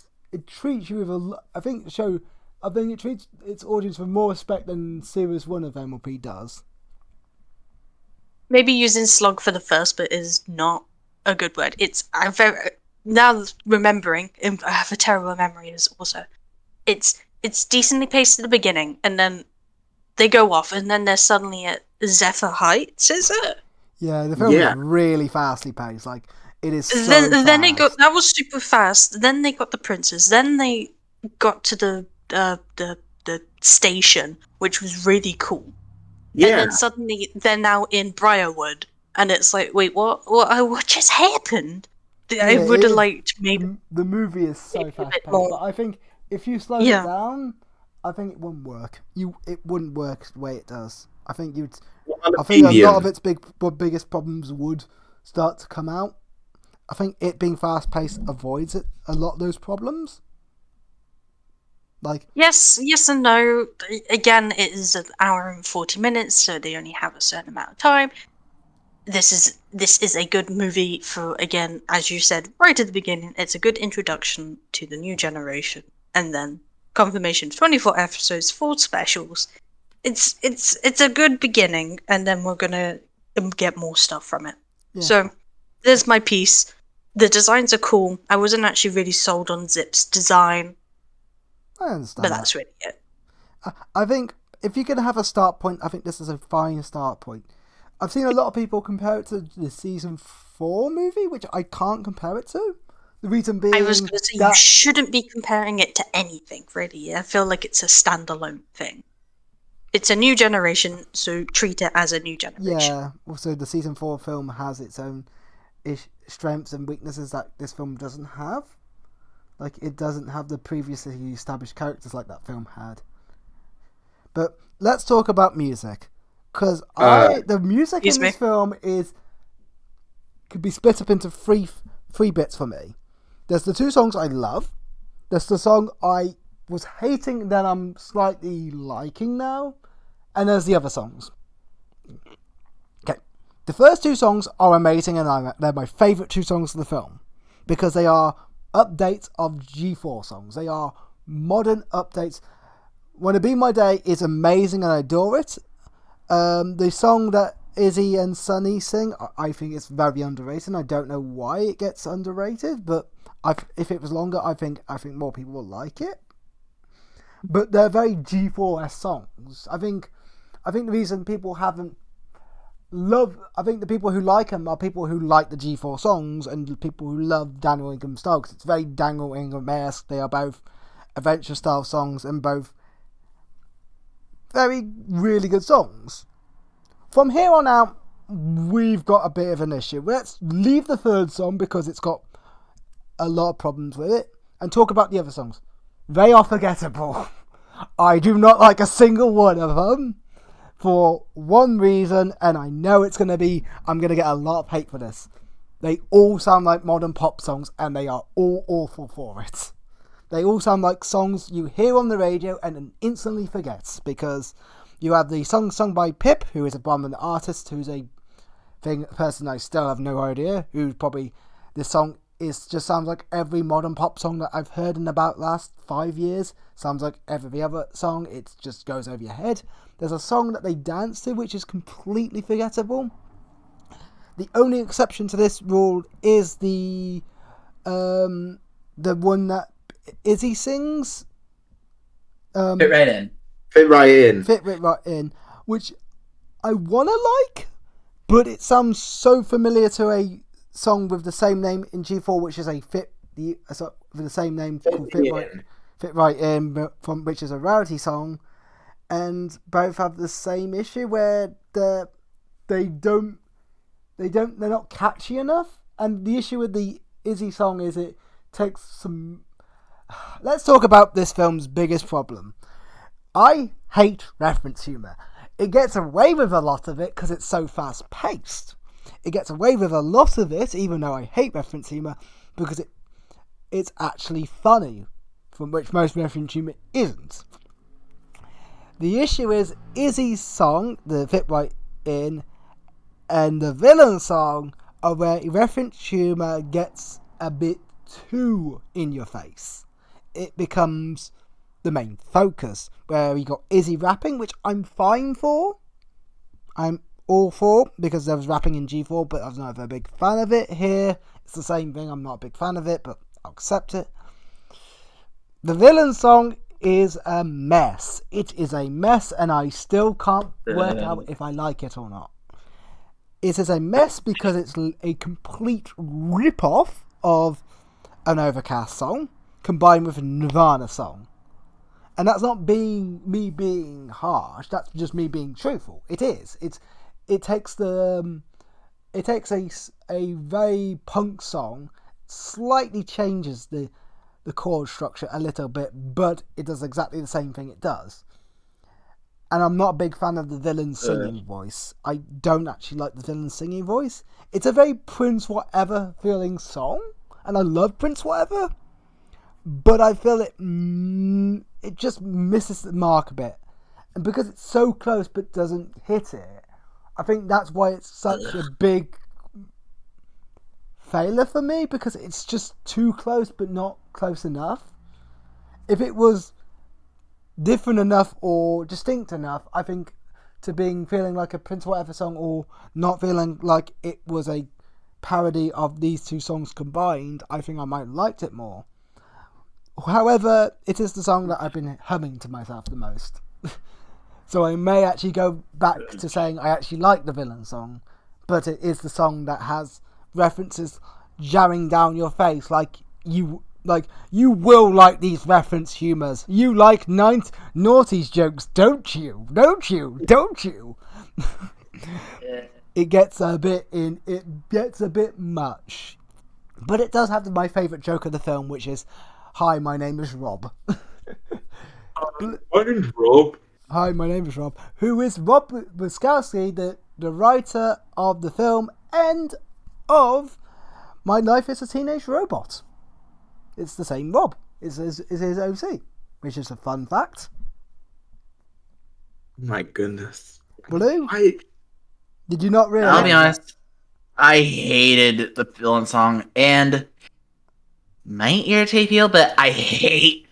treats you with I think it treats its audience with more respect than Series 1 of MLP does. Maybe using slog for the first bit is not a good word. Now remembering, I have a terrible memory also. It's decently paced at the beginning, and then they go off, and then they're suddenly at Zephyr Heights, is it? Yeah, the film is really fastly paced. Like it is. Then they got that was super fast. Then they got the princess. Then they got to the station, which was really cool. Yeah. And then suddenly they're now in Briarwood, and it's like, wait, what just happened? I Yeah, would it have is. liked maybe The movie is so maybe a fast bit paced, more. but I think if you slowed Yeah. it down, I think it wouldn't work. It wouldn't work the way it does. I think you'd. I think a lot of its biggest problems would start to come out. I think it being fast paced avoids it a lot of those problems. Like Yes and no. Again, it is an hour and 40 minutes, so they only have a certain amount of time. This is a good movie for, again, as you said right at the beginning, it's a good introduction to the new generation, and then confirmation 24 episodes, 4 specials. It's a good beginning, and then we're gonna get more stuff from it. Yeah. So there's my piece. The designs are cool. I wasn't actually really sold on Zip's design, I understand but that. that's really it. I think if you're gonna have a start point, I think this is a fine start point. I've seen a lot of people compare it to the season 4 movie, which I can't compare it to. The reason being, I was going to say you shouldn't be comparing it to anything, really. I feel like it's a standalone thing. It's a new generation, so treat it as a new generation. Yeah. Also, the season 4 film has its own strengths and weaknesses that this film doesn't have. Like, it doesn't have the previously established characters like that film had. But let's talk about music. Because the music in this film could be split up into three bits for me. There's the 2 songs I love. There's the song I was hating that I'm slightly liking now. And there's the other songs. Okay. The first 2 songs are amazing, and they're my favourite 2 songs of the film. Because they are updates of G4 songs. They are modern updates. Wanna Be My Day is amazing and I adore it. The song that Izzy and Sunny sing, I think it's very underrated. I don't know why it gets underrated, but if it was longer, I think more people will like it. But they're very G4S songs. I think the reason people haven't I think the people who like them are people who like the G4 songs and people who love Daniel Ingram style, because it's very Daniel Ingram-esque. They are both adventure style songs and both very really good songs. From here on out, we've got a bit of an issue. Let's leave the third song because it's got a lot of problems with it and talk about the other songs. They are forgettable. I do not like a single one of them for one reason, and I know I'm going to get a lot of hate for this. They all sound like modern pop songs and they are all awful for it. They all sound like songs you hear on the radio and then instantly forget, because you have the song sung by Pip, who is a prominent artist, who's a person I still have no idea, this song just sounds like every modern pop song that I've heard in about last 5 years. Sounds like every other song, it just goes over your head. There's a song that they dance to which is completely forgettable. The only exception to this rule is the one that Izzy sings. Fit right in. Fit right in. Which I want to like, but it sounds so familiar to a song with the same name in G4, which is with the same name called Fit Right In, which is a rarity song, and both have the same issue where they're not catchy enough. And the issue with the Izzy song is it takes some. Let's talk about this film's biggest problem. I hate reference humour. It gets away with a lot of it because it's so fast paced. It gets away with a lot of it, even though I hate reference humour, because it's actually funny, from which most reference humour isn't. The issue is Izzy's song, the Fit Right In, and the villain song are where reference humour gets a bit too in your face. It becomes the main focus, where you got Izzy rapping, which I'm fine for. I'm all for, because there was rapping in G4, but I was not a big fan of it. Here, it's the same thing. I'm not a big fan of it, but I'll accept it. The villain song is a mess. It is a mess, and I still can't work out if I like it or not. It is a mess because it's a complete rip-off of an Overcast song combined with a Nirvana song. And that's not me being harsh. That's just me being truthful. It is. It takes a very punk song, slightly changes the chord structure a little bit, but it does exactly the same thing it does. And I'm not a big fan of the villain's singing voice. I don't actually like the villain's singing voice. It's a very Prince Whatever feeling song, and I love Prince Whatever, but I feel it just misses the mark a bit. And because it's so close but doesn't hit it, I think that's why it's such a big failure for me, because it's just too close but not close enough. If it was different enough or distinct enough, I think, to feeling like a Prince Whatever song, or not feeling like it was a parody of these two songs combined, I think I might have liked it more. However, it is the song that I've been humming to myself the most. So I may actually go back to saying I actually like the villain song, but it is the song that has references jamming down your face, like you will like these reference humours. You like naughties jokes, don't you? Don't you? It gets a bit much. But it does have my favourite joke of the film, which is, "Hi, my name is Rob." My name's Rob. Hi, my name is Rob. Who is Rob Wiskowski, the writer of the film and of My Life as a Teenage Robot. It's the same Rob. It's his OC, which is a fun fact. My goodness. Blue? Did you not realize? I'll be honest, I hated the villain song, and might irritate people, but I hate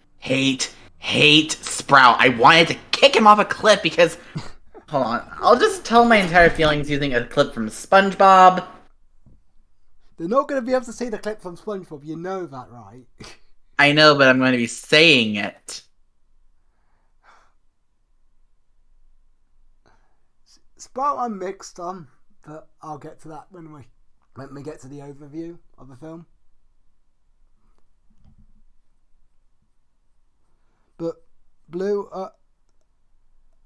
Sprout. I wanted to kick him off a cliff because... Hold on. I'll just tell my entire feelings using a clip from SpongeBob. They're not going to be able to see the clip from SpongeBob. You know that, right? I know, but I'm going to be saying it. Sprout I'm mixed on, but I'll get to that when we get to the overview of the film. But Blue,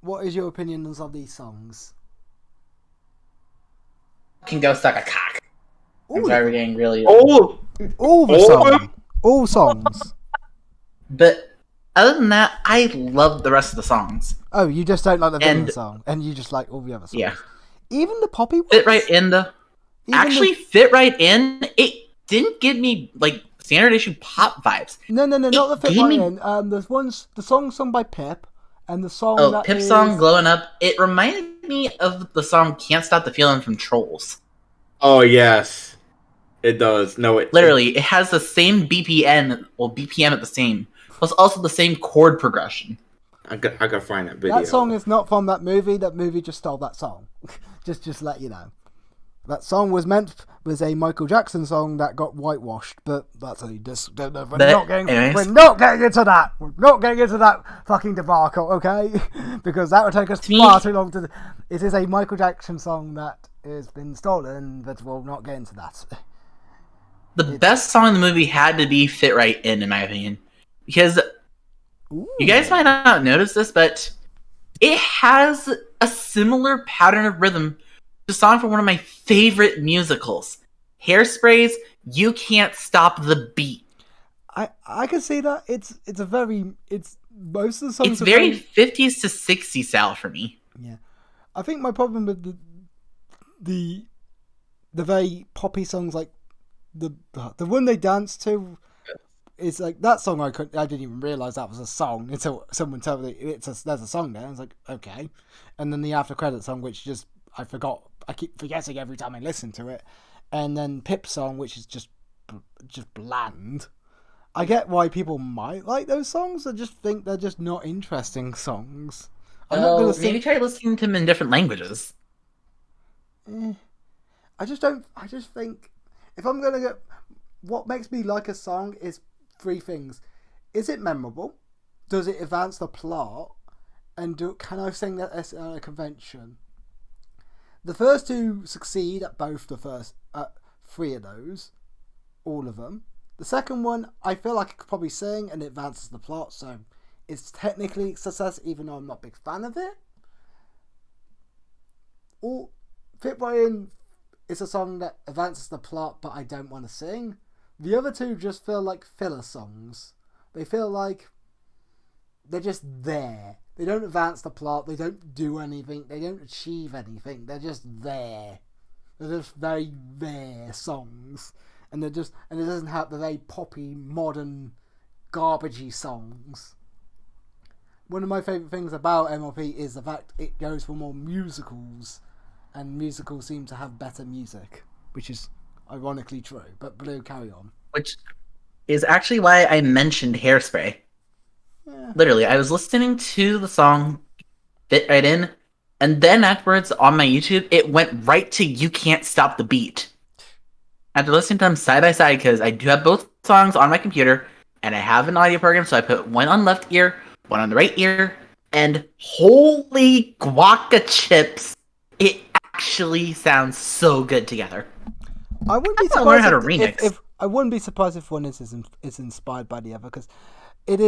what is your opinions of these songs? Can go suck a cock. I'm Ooh. sorry, we're getting really... All songs. But other than that, I love the rest of the songs. Oh, you just don't like the villain song, and you just like all the other songs. Yeah. Even the poppy ones? Fit right in the... Fit right in. It didn't give me, like, standard issue pop vibes. No, not the fit right in. The song sung by Pip, and the song Pip's song, Glowing Up, it reminded me of the song Can't Stop the Feeling from Trolls. Oh, yes. It does. No, Literally, it has the same BPM at the same, plus also the same chord progression. I gotta find that video. That song is not from that movie. That movie just stole that song. just let you know. That song was a Michael Jackson song that got whitewashed, but that's a we're not getting into that. We're not getting into that fucking debacle, okay? Because that would take us far too long to... It is a Michael Jackson song that has been stolen, but we'll not get into that. The best song in the movie had to be Fit Right In my opinion. Because you guys might not notice this, but it has a similar pattern of rhythm to a song from one of my favorite musicals, Hairspray's You Can't Stop the Beat. I can see that. It's most of the songs. It's very 50s to 60s style for me. Yeah, I think my problem with the very poppy songs, like the one they dance to, is like that song. I didn't even realize that was a song until someone told me there's a song there. I was like, okay, and then the after credit song, which just I forgot. I keep forgetting every time I listen to it, and then Pip's song, which is just bland. I get why people might like those songs. I just think they're just not interesting songs. Maybe try listening to them in different languages. I just think if I'm gonna get, what makes me like a song is three things: is it memorable? Does it advance the plot? And can I sing that at a convention? The first two succeed at both the first three of those, all of them. The second one, I feel like I could probably sing and it advances the plot, so It's technically a success, even though I'm not a big fan of it. Or Fit Right In is a song that advances the plot, but I don't want to sing. The other two just feel like filler songs. They feel like they're just there. They don't advance the plot. They don't do anything. They don't achieve anything. They're just there. They're just very there songs, and it doesn't have the very poppy, modern, garbagey songs. One of my favourite things about MLP is the fact it goes for more musicals, and musicals seem to have better music, which is ironically true. But Blue, carry on. Which is actually why I mentioned Hairspray. Yeah. Literally, I was listening to the song Fit Right In, and then afterwards on my YouTube, it went right to You Can't Stop the Beat. After listening to them side by side, because I do have both songs on my computer, and I have an audio program, so I put one on left ear, one on the right ear, and holy guaca chips, it actually sounds so good together. I wouldn't be I learn how to surprised remix. if I wouldn't be surprised if one is inspired by the other, because it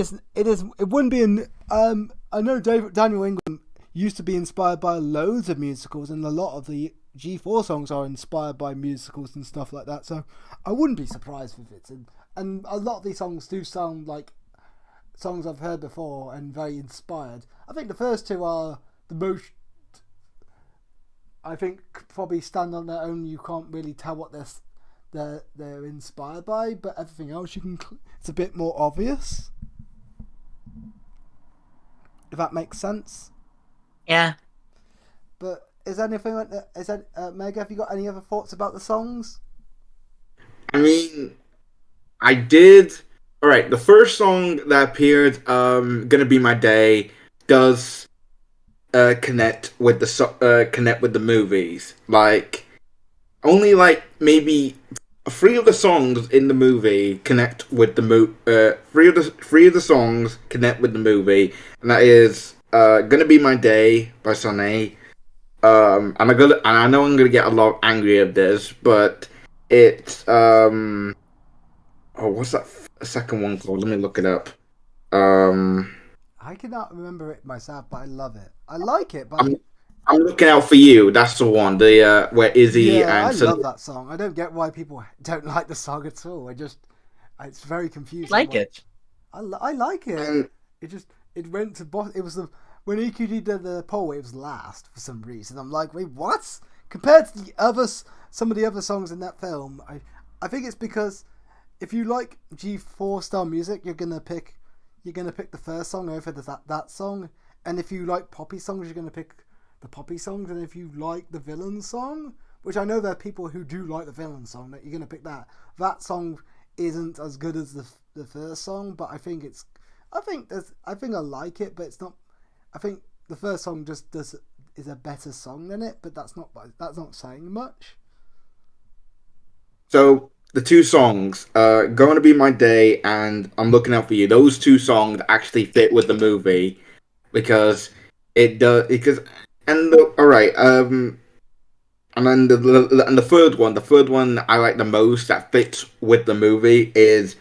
wouldn't be an I know Daniel Ingram used to be inspired by loads of musicals, and a lot of the G4 songs are inspired by musicals and stuff like that, so I wouldn't be surprised if it's and a lot of these songs do sound like songs I've heard before and very inspired. I think the first two are the most, I think, probably stand on their own. You can't really tell what they're inspired by, but everything else it's a bit more obvious, if that makes sense. Yeah. But Meg, have you got any other thoughts about the songs? I mean, I did. All right, the first song that appeared, "Gonna Be My Day," does connect with the movies. Like, only like maybe 3 of the songs in the movie connect with the three of the songs connect with the movie, and that is "Gonna Be My Day" by Sonny. And I know I'm gonna get a lot angry at this, but it's what's that second one called? Let me look it up. I cannot remember it myself, but I love it. I like it, but I'm looking out for you. That's the one. The where Izzy I and love that song. I don't get why people don't like the song at all. It's very confusing. Like it. I like it. It went to boss. It was when EQD did the poll, it was last for some reason. I'm like, wait, what? Compared to some of the other songs in that film, I think it's because if you like G4 style music, you're gonna pick the first song over that song, and if you like poppy songs, you're gonna pick the poppy songs, and if you like the villain song, which I know there are people who do like the villain song, that you're gonna pick that. That song isn't as good as the first song, but I think I like it, but it's not. I think the first song is a better song than it, but that's not saying much. So the 2 songs, "Gonna Be My Day" and "I'm Looking Out for You." Those 2 songs actually fit with the movie because it does. And then the third one I like the most that fits with the movie is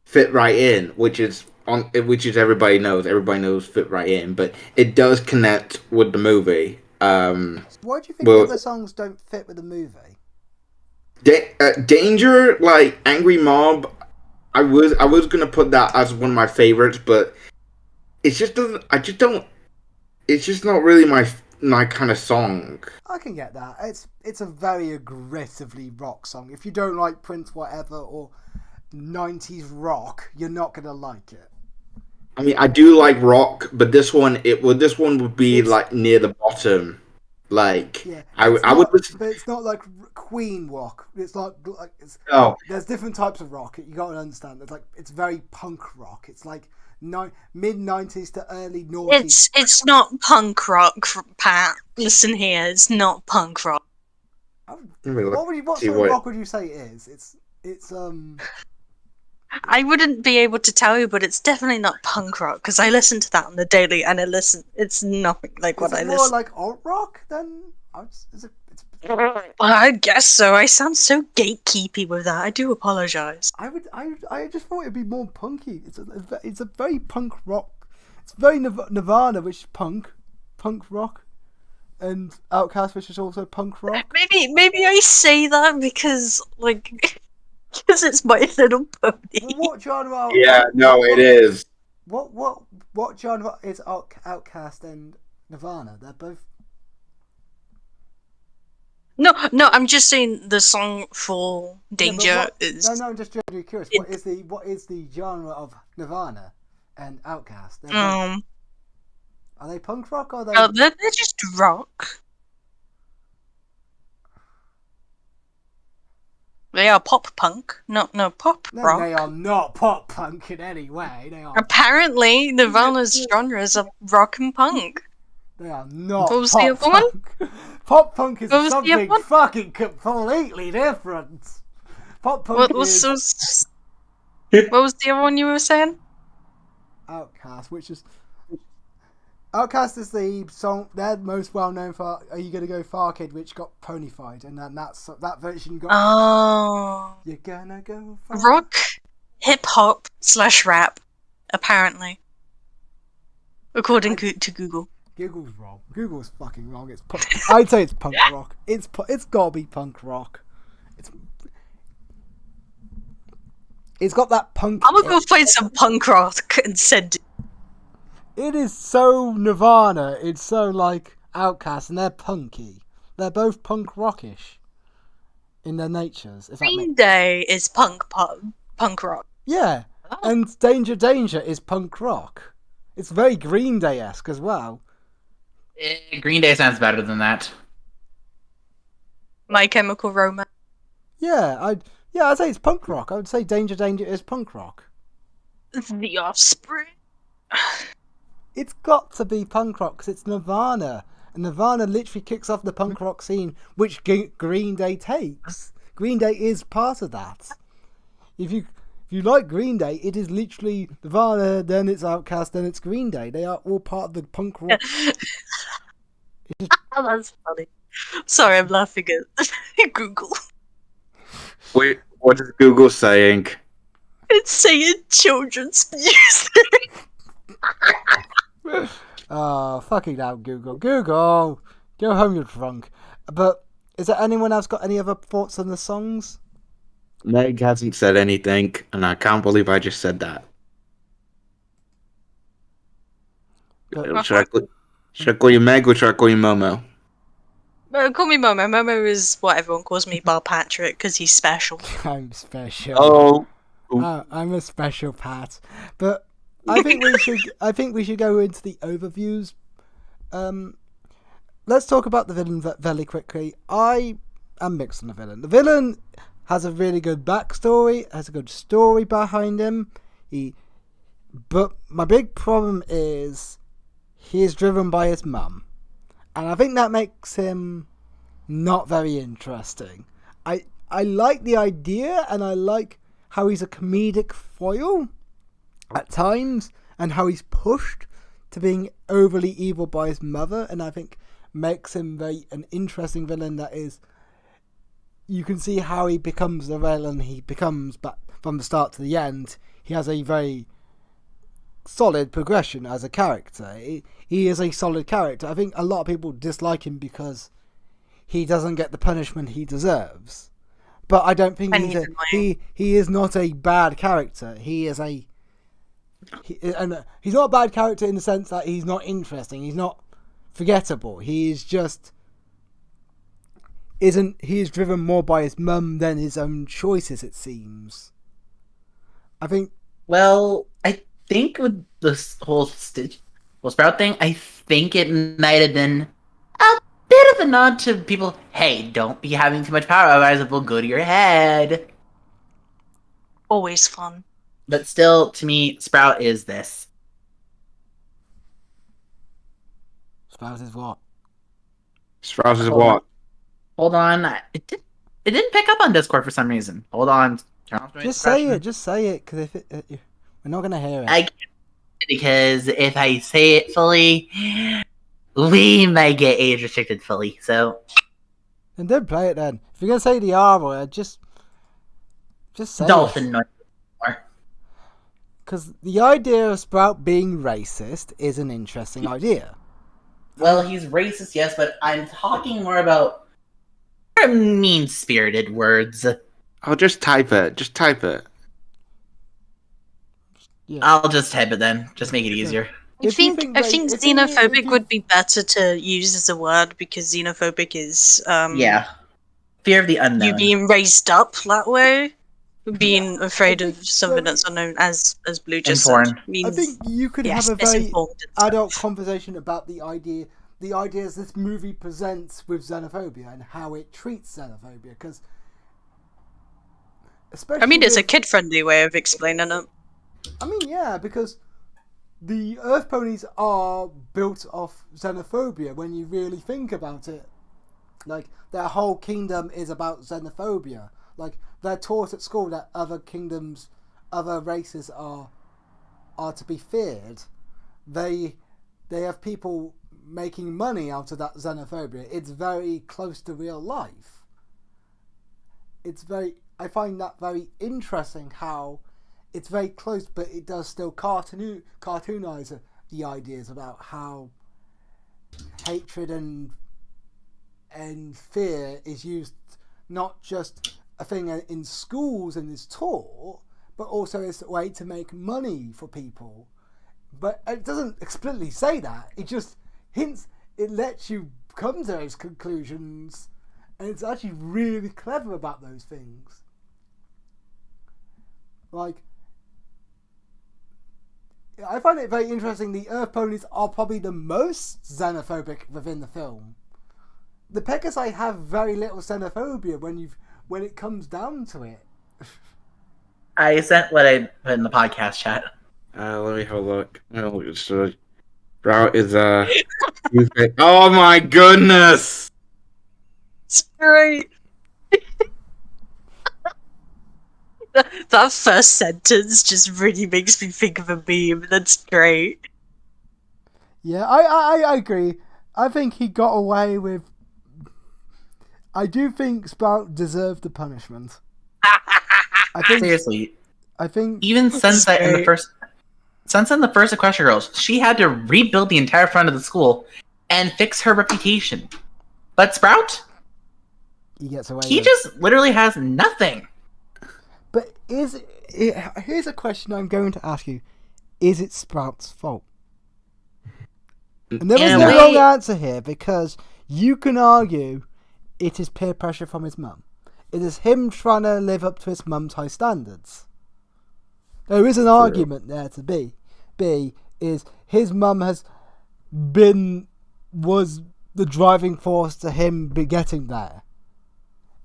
"Fit Right In," which is everybody knows. Everybody knows "Fit Right In," but it does connect with the movie. Why do you think the other songs don't fit with the movie? Danger, like Angry Mob, I was gonna put that as one of my favorites, but it's just doesn't. I just don't. It's just not really my kind of song. I can get that. It's a very aggressively rock song. If you don't like Prince whatever or 90s rock, you're not gonna like it. I mean, I do like rock, but this one would be like near the bottom. Like, yeah, I would listen. But it's not like Queen rock. It's like there's different types of rock. You gotta understand. It's very punk rock. It's like mid 90s to early noughties. It's not punk rock, Pat. Listen here, it's not punk rock. What sort of rock would you say it is? It's I wouldn't be able to tell you, but it's definitely not punk rock because I listen to that on the daily, and it's nothing like what I listen. Is it more like alt rock then? I guess so. I sound so gatekeepy with that. I do apologize. I just thought it'd be more punky. It's a very punk rock. It's very Nirvana, which is punk rock, and Outkast, which is also punk rock. Maybe I say that because because it's My Little Pony. Well, what genre? Yeah, no, it is. What genre is Outkast and Nirvana? They're both. No, I'm just saying the song for Danger is. No, I'm just genuinely curious. What is the genre of Nirvana and Outkast? Are they punk rock or are they? Oh, they're just rock. They are pop punk. No, pop rock. They are not pop punk in any way. They are. Apparently, Nirvana's genres are rock and punk. They are not. What was pop the other punk. one? Pop punk is What was the other something one? fucking completely different. Pop punk What was the other one you were saying? Outkast, which is Outkast is the song they're most well known for. Are You Gonna Go Far Kid, which got ponyfied, and then that version got. Oh, You're gonna go far. rock, hip hop / rap, apparently, according to Google. Google's wrong. Google's fucking wrong. I'd say it's punk rock. It's gotta be punk rock. It's got that punk. I'm gonna go find some punk rock and send it. It is so Nirvana. It's so like Outkast, and they're punky. They're both punk rockish in their natures. Green Day is punk rock. Yeah, and Danger is punk rock. It's very Green Day-esque as well. Green Day sounds better than that. My Chemical Romance. Yeah, I'd say it's punk rock. I would say Danger is punk rock. The Offspring. It's got to be punk rock because it's Nirvana. And Nirvana literally kicks off the punk rock scene, which Green Day takes. Green Day is part of that. If you like Green Day, it is literally Nirvana, then it's Outkast, then it's Green Day. They are all part of the punk rock. That's funny. Sorry, I'm laughing at Google. Wait, what is Google saying? It's saying children's music. Oh, fucking hell, Google. Google! Go home, you're drunk. But, is there anyone else got any other thoughts on the songs? Meg hasn't said anything, and I can't believe I just said that. Should I call you Meg or should I call you Momo? Call me Momo. Momo is what everyone calls me, bar Patrick, because he's special. I'm special. Oh! I'm a special Pat. But I think we should go into the overviews. Let's talk about the villain very quickly. I am mixed on the villain. The villain has a really good backstory, has a good story behind him. But my big problem is he is driven by his mum. And I think that makes him not very interesting. I like the idea, and I like how he's a comedic foil at times, and how he's pushed to being overly evil by his mother, and I think makes him an interesting villain. That is, you can see how he becomes the villain he becomes, but from the start to the end, he has a very solid progression as a character. He is a solid character. I think a lot of people dislike him because he doesn't get the punishment he deserves. But I don't think he is not a bad character. He's not a bad character in the sense that he's not interesting. He's not forgettable. He is just he is driven more by his mum than his own choices, it seems. I think. Well, I think with this whole Sprout thing, I think it might have been a bit of a nod to people. Hey, don't be having too much power, otherwise it will go to your head. Always fun. But still, to me, Sprout is this. Sprout is what? Sprout is what? Hold on. It didn't pick up on Discord for some reason. Hold on. Just say it, because if we're not going to hear it. I can't, because if I say it fully, we might get age restricted fully, so. Then don't play it then. If you're going to say the R word, just say Dolphin it. noise more. Because the idea of Sprout being racist is an interesting idea. Well, he's racist, yes, but I'm talking more about mean-spirited words. I'll just type it. Just type it. Yeah. I'll just type it then. Just make it easier. I think xenophobic would be better to use as a word because xenophobic is Yeah. Fear of the unknown. you being raised up that way, being afraid of something that's unknown, as Blue just said. Means, I think you could have a very adult conversation about the ideas this movie presents with xenophobia and how it treats xenophobia. Because, I mean, it's a kid-friendly way of explaining it. I mean, yeah, because the Earth ponies are built off xenophobia when you really think about it. Like, their whole kingdom is about xenophobia. Like, they're taught at school that other kingdoms, other races are to be feared. They have people making money out of that xenophobia. It's very close to real life. I find that very interesting how it's very close, but it does still cartoonize the ideas about how hatred and fear is used not just a thing in schools and is taught, but also as a way to make money for people. But it doesn't explicitly say that. It just hints. It lets you come to those conclusions, and it's actually really clever about those things. Like, I find it very interesting. The Earth ponies are probably the most xenophobic within the film. The Pegasi have very little xenophobia when it comes down to it. I sent what I put in the podcast chat. Let me have a look. Sprout is oh my goodness! It's great. That first sentence just really makes me think of a meme. That's great. Yeah, I agree. I think he got away with. I do think Sprout deserved the punishment. Seriously. I think even Sunset in the first Equestria Girls, she had to rebuild the entire front of the school and fix her reputation. But Sprout, he gets away. He just literally has nothing. But here's a question I'm going to ask you: is it Sprout's fault? And there is no wrong answer here because you can argue it is peer pressure from his mum. It is him trying to live up to his mum's high standards. There is an argument there to be is his mum was the driving force to him getting there.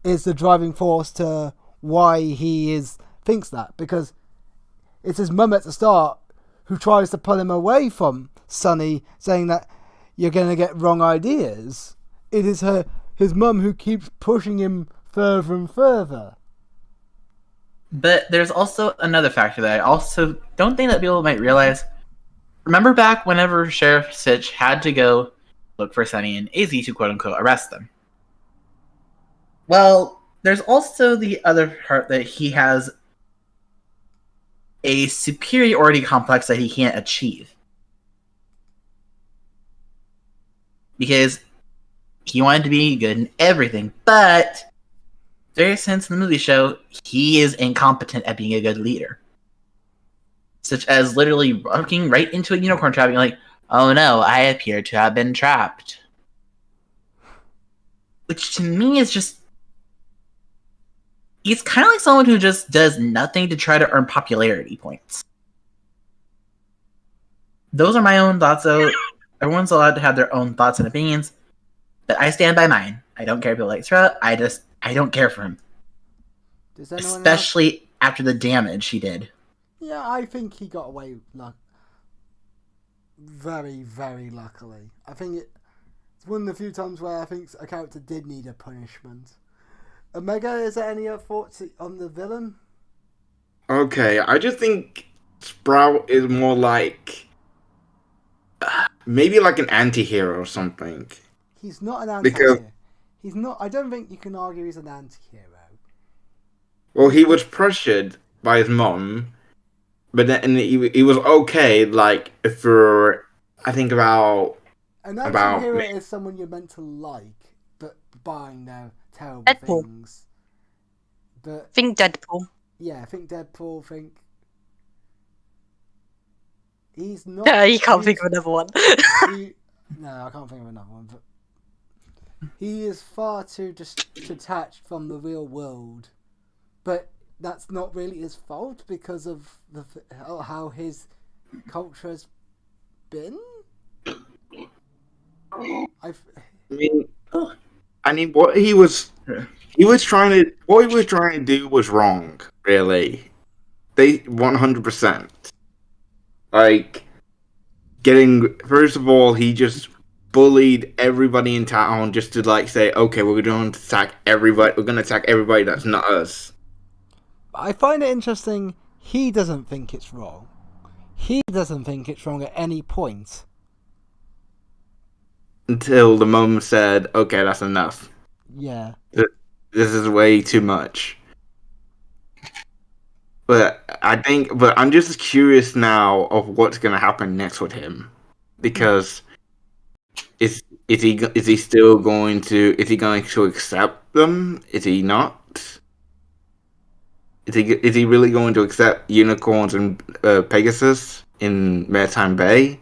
Is the driving force to why he thinks that, because it's his mum at the start who tries to pull him away from Sunny, saying that you're going to get wrong ideas. It is his mum who keeps pushing him further and further. But there's also another factor that I also don't think that people might realize. Remember back whenever Sheriff Stitch had to go look for Sunny and Izzy to quote-unquote arrest them? Well, there's also the other part that he has a superiority complex that he can't achieve. Because he wanted to be good in everything, but various hints in the movie show he is incompetent at being a good leader. Such as literally walking right into a unicorn trap and being like, oh no, I appear to have been trapped. Which to me is just... he's kind of like someone who just does nothing to try to earn popularity points. Those are my own thoughts, though. Everyone's allowed to have their own thoughts and opinions, but I stand by mine. I don't care if people like Sprout. I don't care for him. Especially after the damage he did. Yeah, I think he got away very, very luckily. I think it's one of the few times where I think a character did need a punishment. Omega, is there any other thoughts on the villain? Okay, I just think Sprout is more like... maybe like an anti-hero or something. He's not an anti-hero. He's not... I don't think you can argue he's an anti-hero. Well, he was pressured by his mom but then he was okay. Like for I think about An about anti-hero is someone you're meant to like, but buying their terrible Deadpool. things. But Think Deadpool. yeah, think Deadpool. Think he's not. Yeah, you can't think of another one. No, I can't think of another one. But he is far too detached from the real world. But that's not really his fault because of how his culture has been. I mean, what he was trying to do was wrong. Really, they 100%. Like, first of all, he just bullied everybody in town just to like say, okay, we're going to attack everybody. We're going to attack everybody that's not us. I find it interesting. He doesn't think it's wrong. He doesn't think it's wrong at any point. Until the mom said, okay, that's enough. Yeah. This is way too much. But I'm just curious now of what's going to happen next with him, because is he still going to accept them? Is he not? Is he really going to accept unicorns and Pegasus in Maritime Bay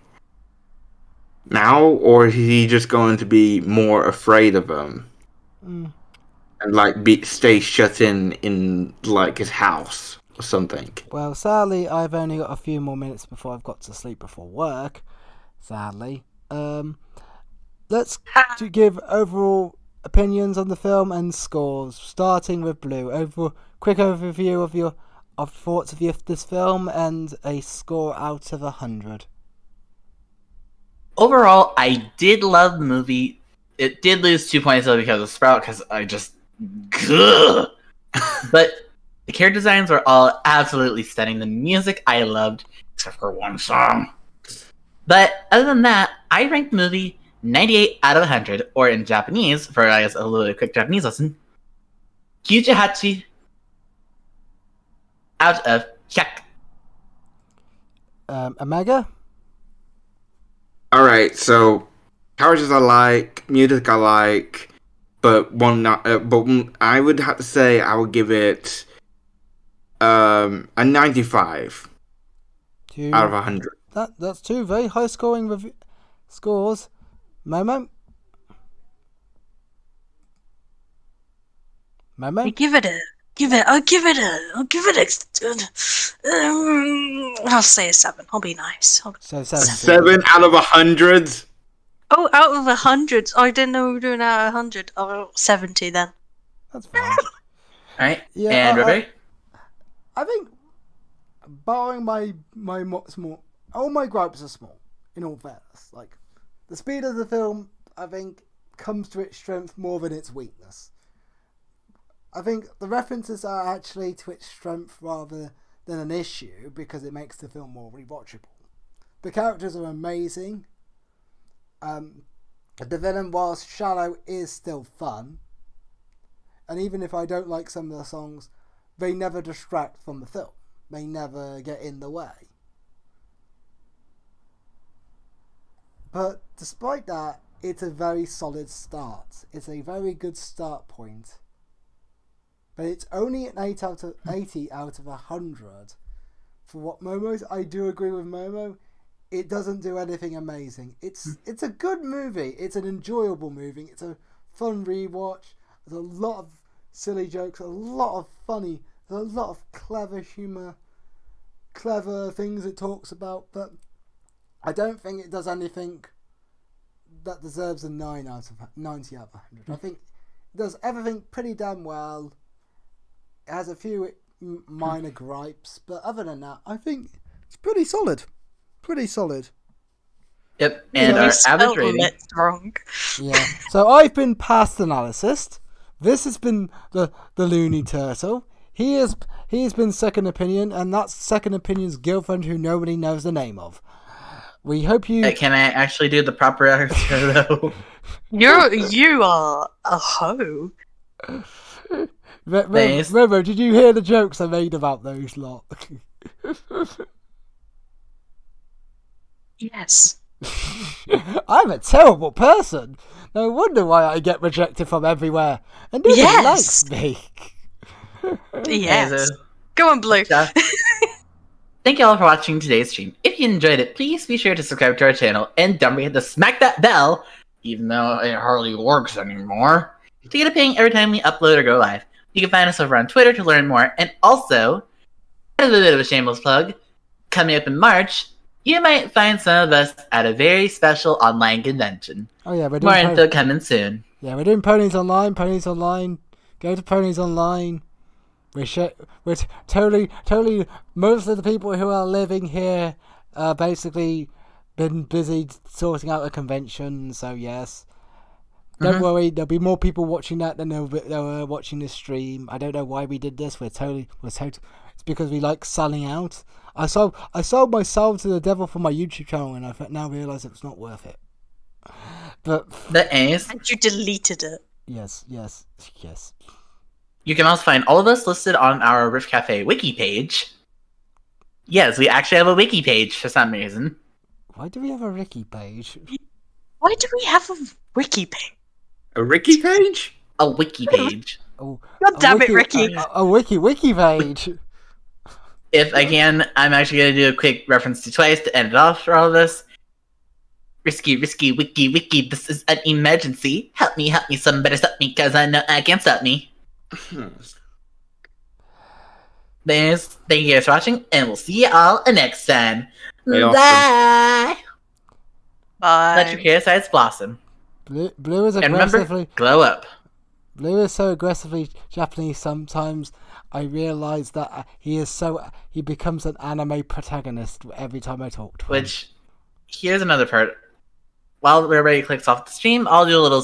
now, or is he just going to be more afraid of them and like stay shut in like his house or something? Well, sadly, I've only got a few more minutes before I've got to sleep before work. Sadly, let's give overall opinions on the film and scores, starting with Blue. Quick overview of thoughts of this film and a score out of 100. Overall, I did love the movie. It did lose 2 points though because of Sprout, because I just... But the character designs were all absolutely stunning. The music I loved, except for one song. But other than that, I ranked the movie 98 out of 100, or in Japanese, for I guess a little quick Japanese lesson, 98 out of 100. Omega? Alright, so characters I like, music I like, but I would have to say I would give it a 95 out of 100. That's two very high scoring scores. Momo? I'll give it I'll say a 7. I'll be nice. So 7. 7 out of 100? Oh, out of 100. I didn't know we were doing out of 100. Oh, 70 then. That's fine. Alright, Yeah, and Rebecca? I think, barring my small, all my gripes are small, in all fairness. Like, the speed of the film, I think, comes to its strength more than its weakness. I think the references are actually to its strength rather than an issue, because it makes the film more rewatchable. The characters are amazing. The villain, whilst shallow, is still fun. And even if I don't like some of the songs, they never distract from the film. They never get in the way. But despite that, it's a very solid start. It's a very good start point. But it's only an 80 out of 100. For what Momo's, I do agree with Momo. It doesn't do anything amazing. It's a good movie. It's an enjoyable movie. It's a fun rewatch. There's a lot of silly jokes, a lot of funny, there's a lot of clever humour, clever things it talks about, but I don't think it does anything that deserves a 90 out of 100. I think it does everything pretty damn well. It has a few minor gripes, but other than that, I think it's pretty solid. Pretty solid. Yep, and our average rating. Wrong. Yeah. So I've been Past Analysis. This has been the Looney Turtle. He has been Second Opinion, and that's Second Opinion's girlfriend who nobody knows the name of. We hope you... Can I actually do the proper answer, though? You are a hoe. Revo, did you hear the jokes I made about those lot? Yes. I'm a terrible person. No wonder why I get rejected from everywhere. And nobody Yes. likes me. Yes. Okay, so- Go on, Blue. Yeah. Thank you all for watching today's stream. If you enjoyed it, please be sure to subscribe to our channel and don't forget to smack that bell, even though it hardly works anymore, to get a ping every time we upload or go live. You can find us over on Twitter to learn more, and also, as a bit of a shameless plug, coming up in March, you might find some of us at a very special online convention. Oh yeah, we're More doing info coming soon. we're doing Ponies Online. Ponies Online. Go to Ponies Online. We're totally. Most of the people who are living here basically been busy sorting out a convention. So yes, don't worry. There'll be more people watching that than there were watching this stream. I don't know why we did this. It's because we like selling out. I sold my soul to the devil for my YouTube channel, and I now realise it's not worth it. But The A's. And you deleted it. yes. You can also find all of us listed on our Rift Cafe wiki page. Yes, we actually have a wiki page for some reason. Why do we have a Ricky page? Why do we have a wiki page? A Ricky page? A wiki page. Oh, God damn it, Ricky. A wiki page. If I can, I'm actually going to do a quick reference to Twice to end it off for all of this. Risky, wiki, this is an emergency. Help me, somebody stop me, cause I know I can't stop me. Thank you guys for watching, and we'll see you all next time. Hey, Bye! Bye. Let your chaos sides blossom. Blue is And remember, aggressively. glow up. Blue is so aggressively Japanese. Sometimes I realise that he becomes an anime protagonist every time I talk to him. Which, here's another part. While everybody clicks off the stream, I'll do a little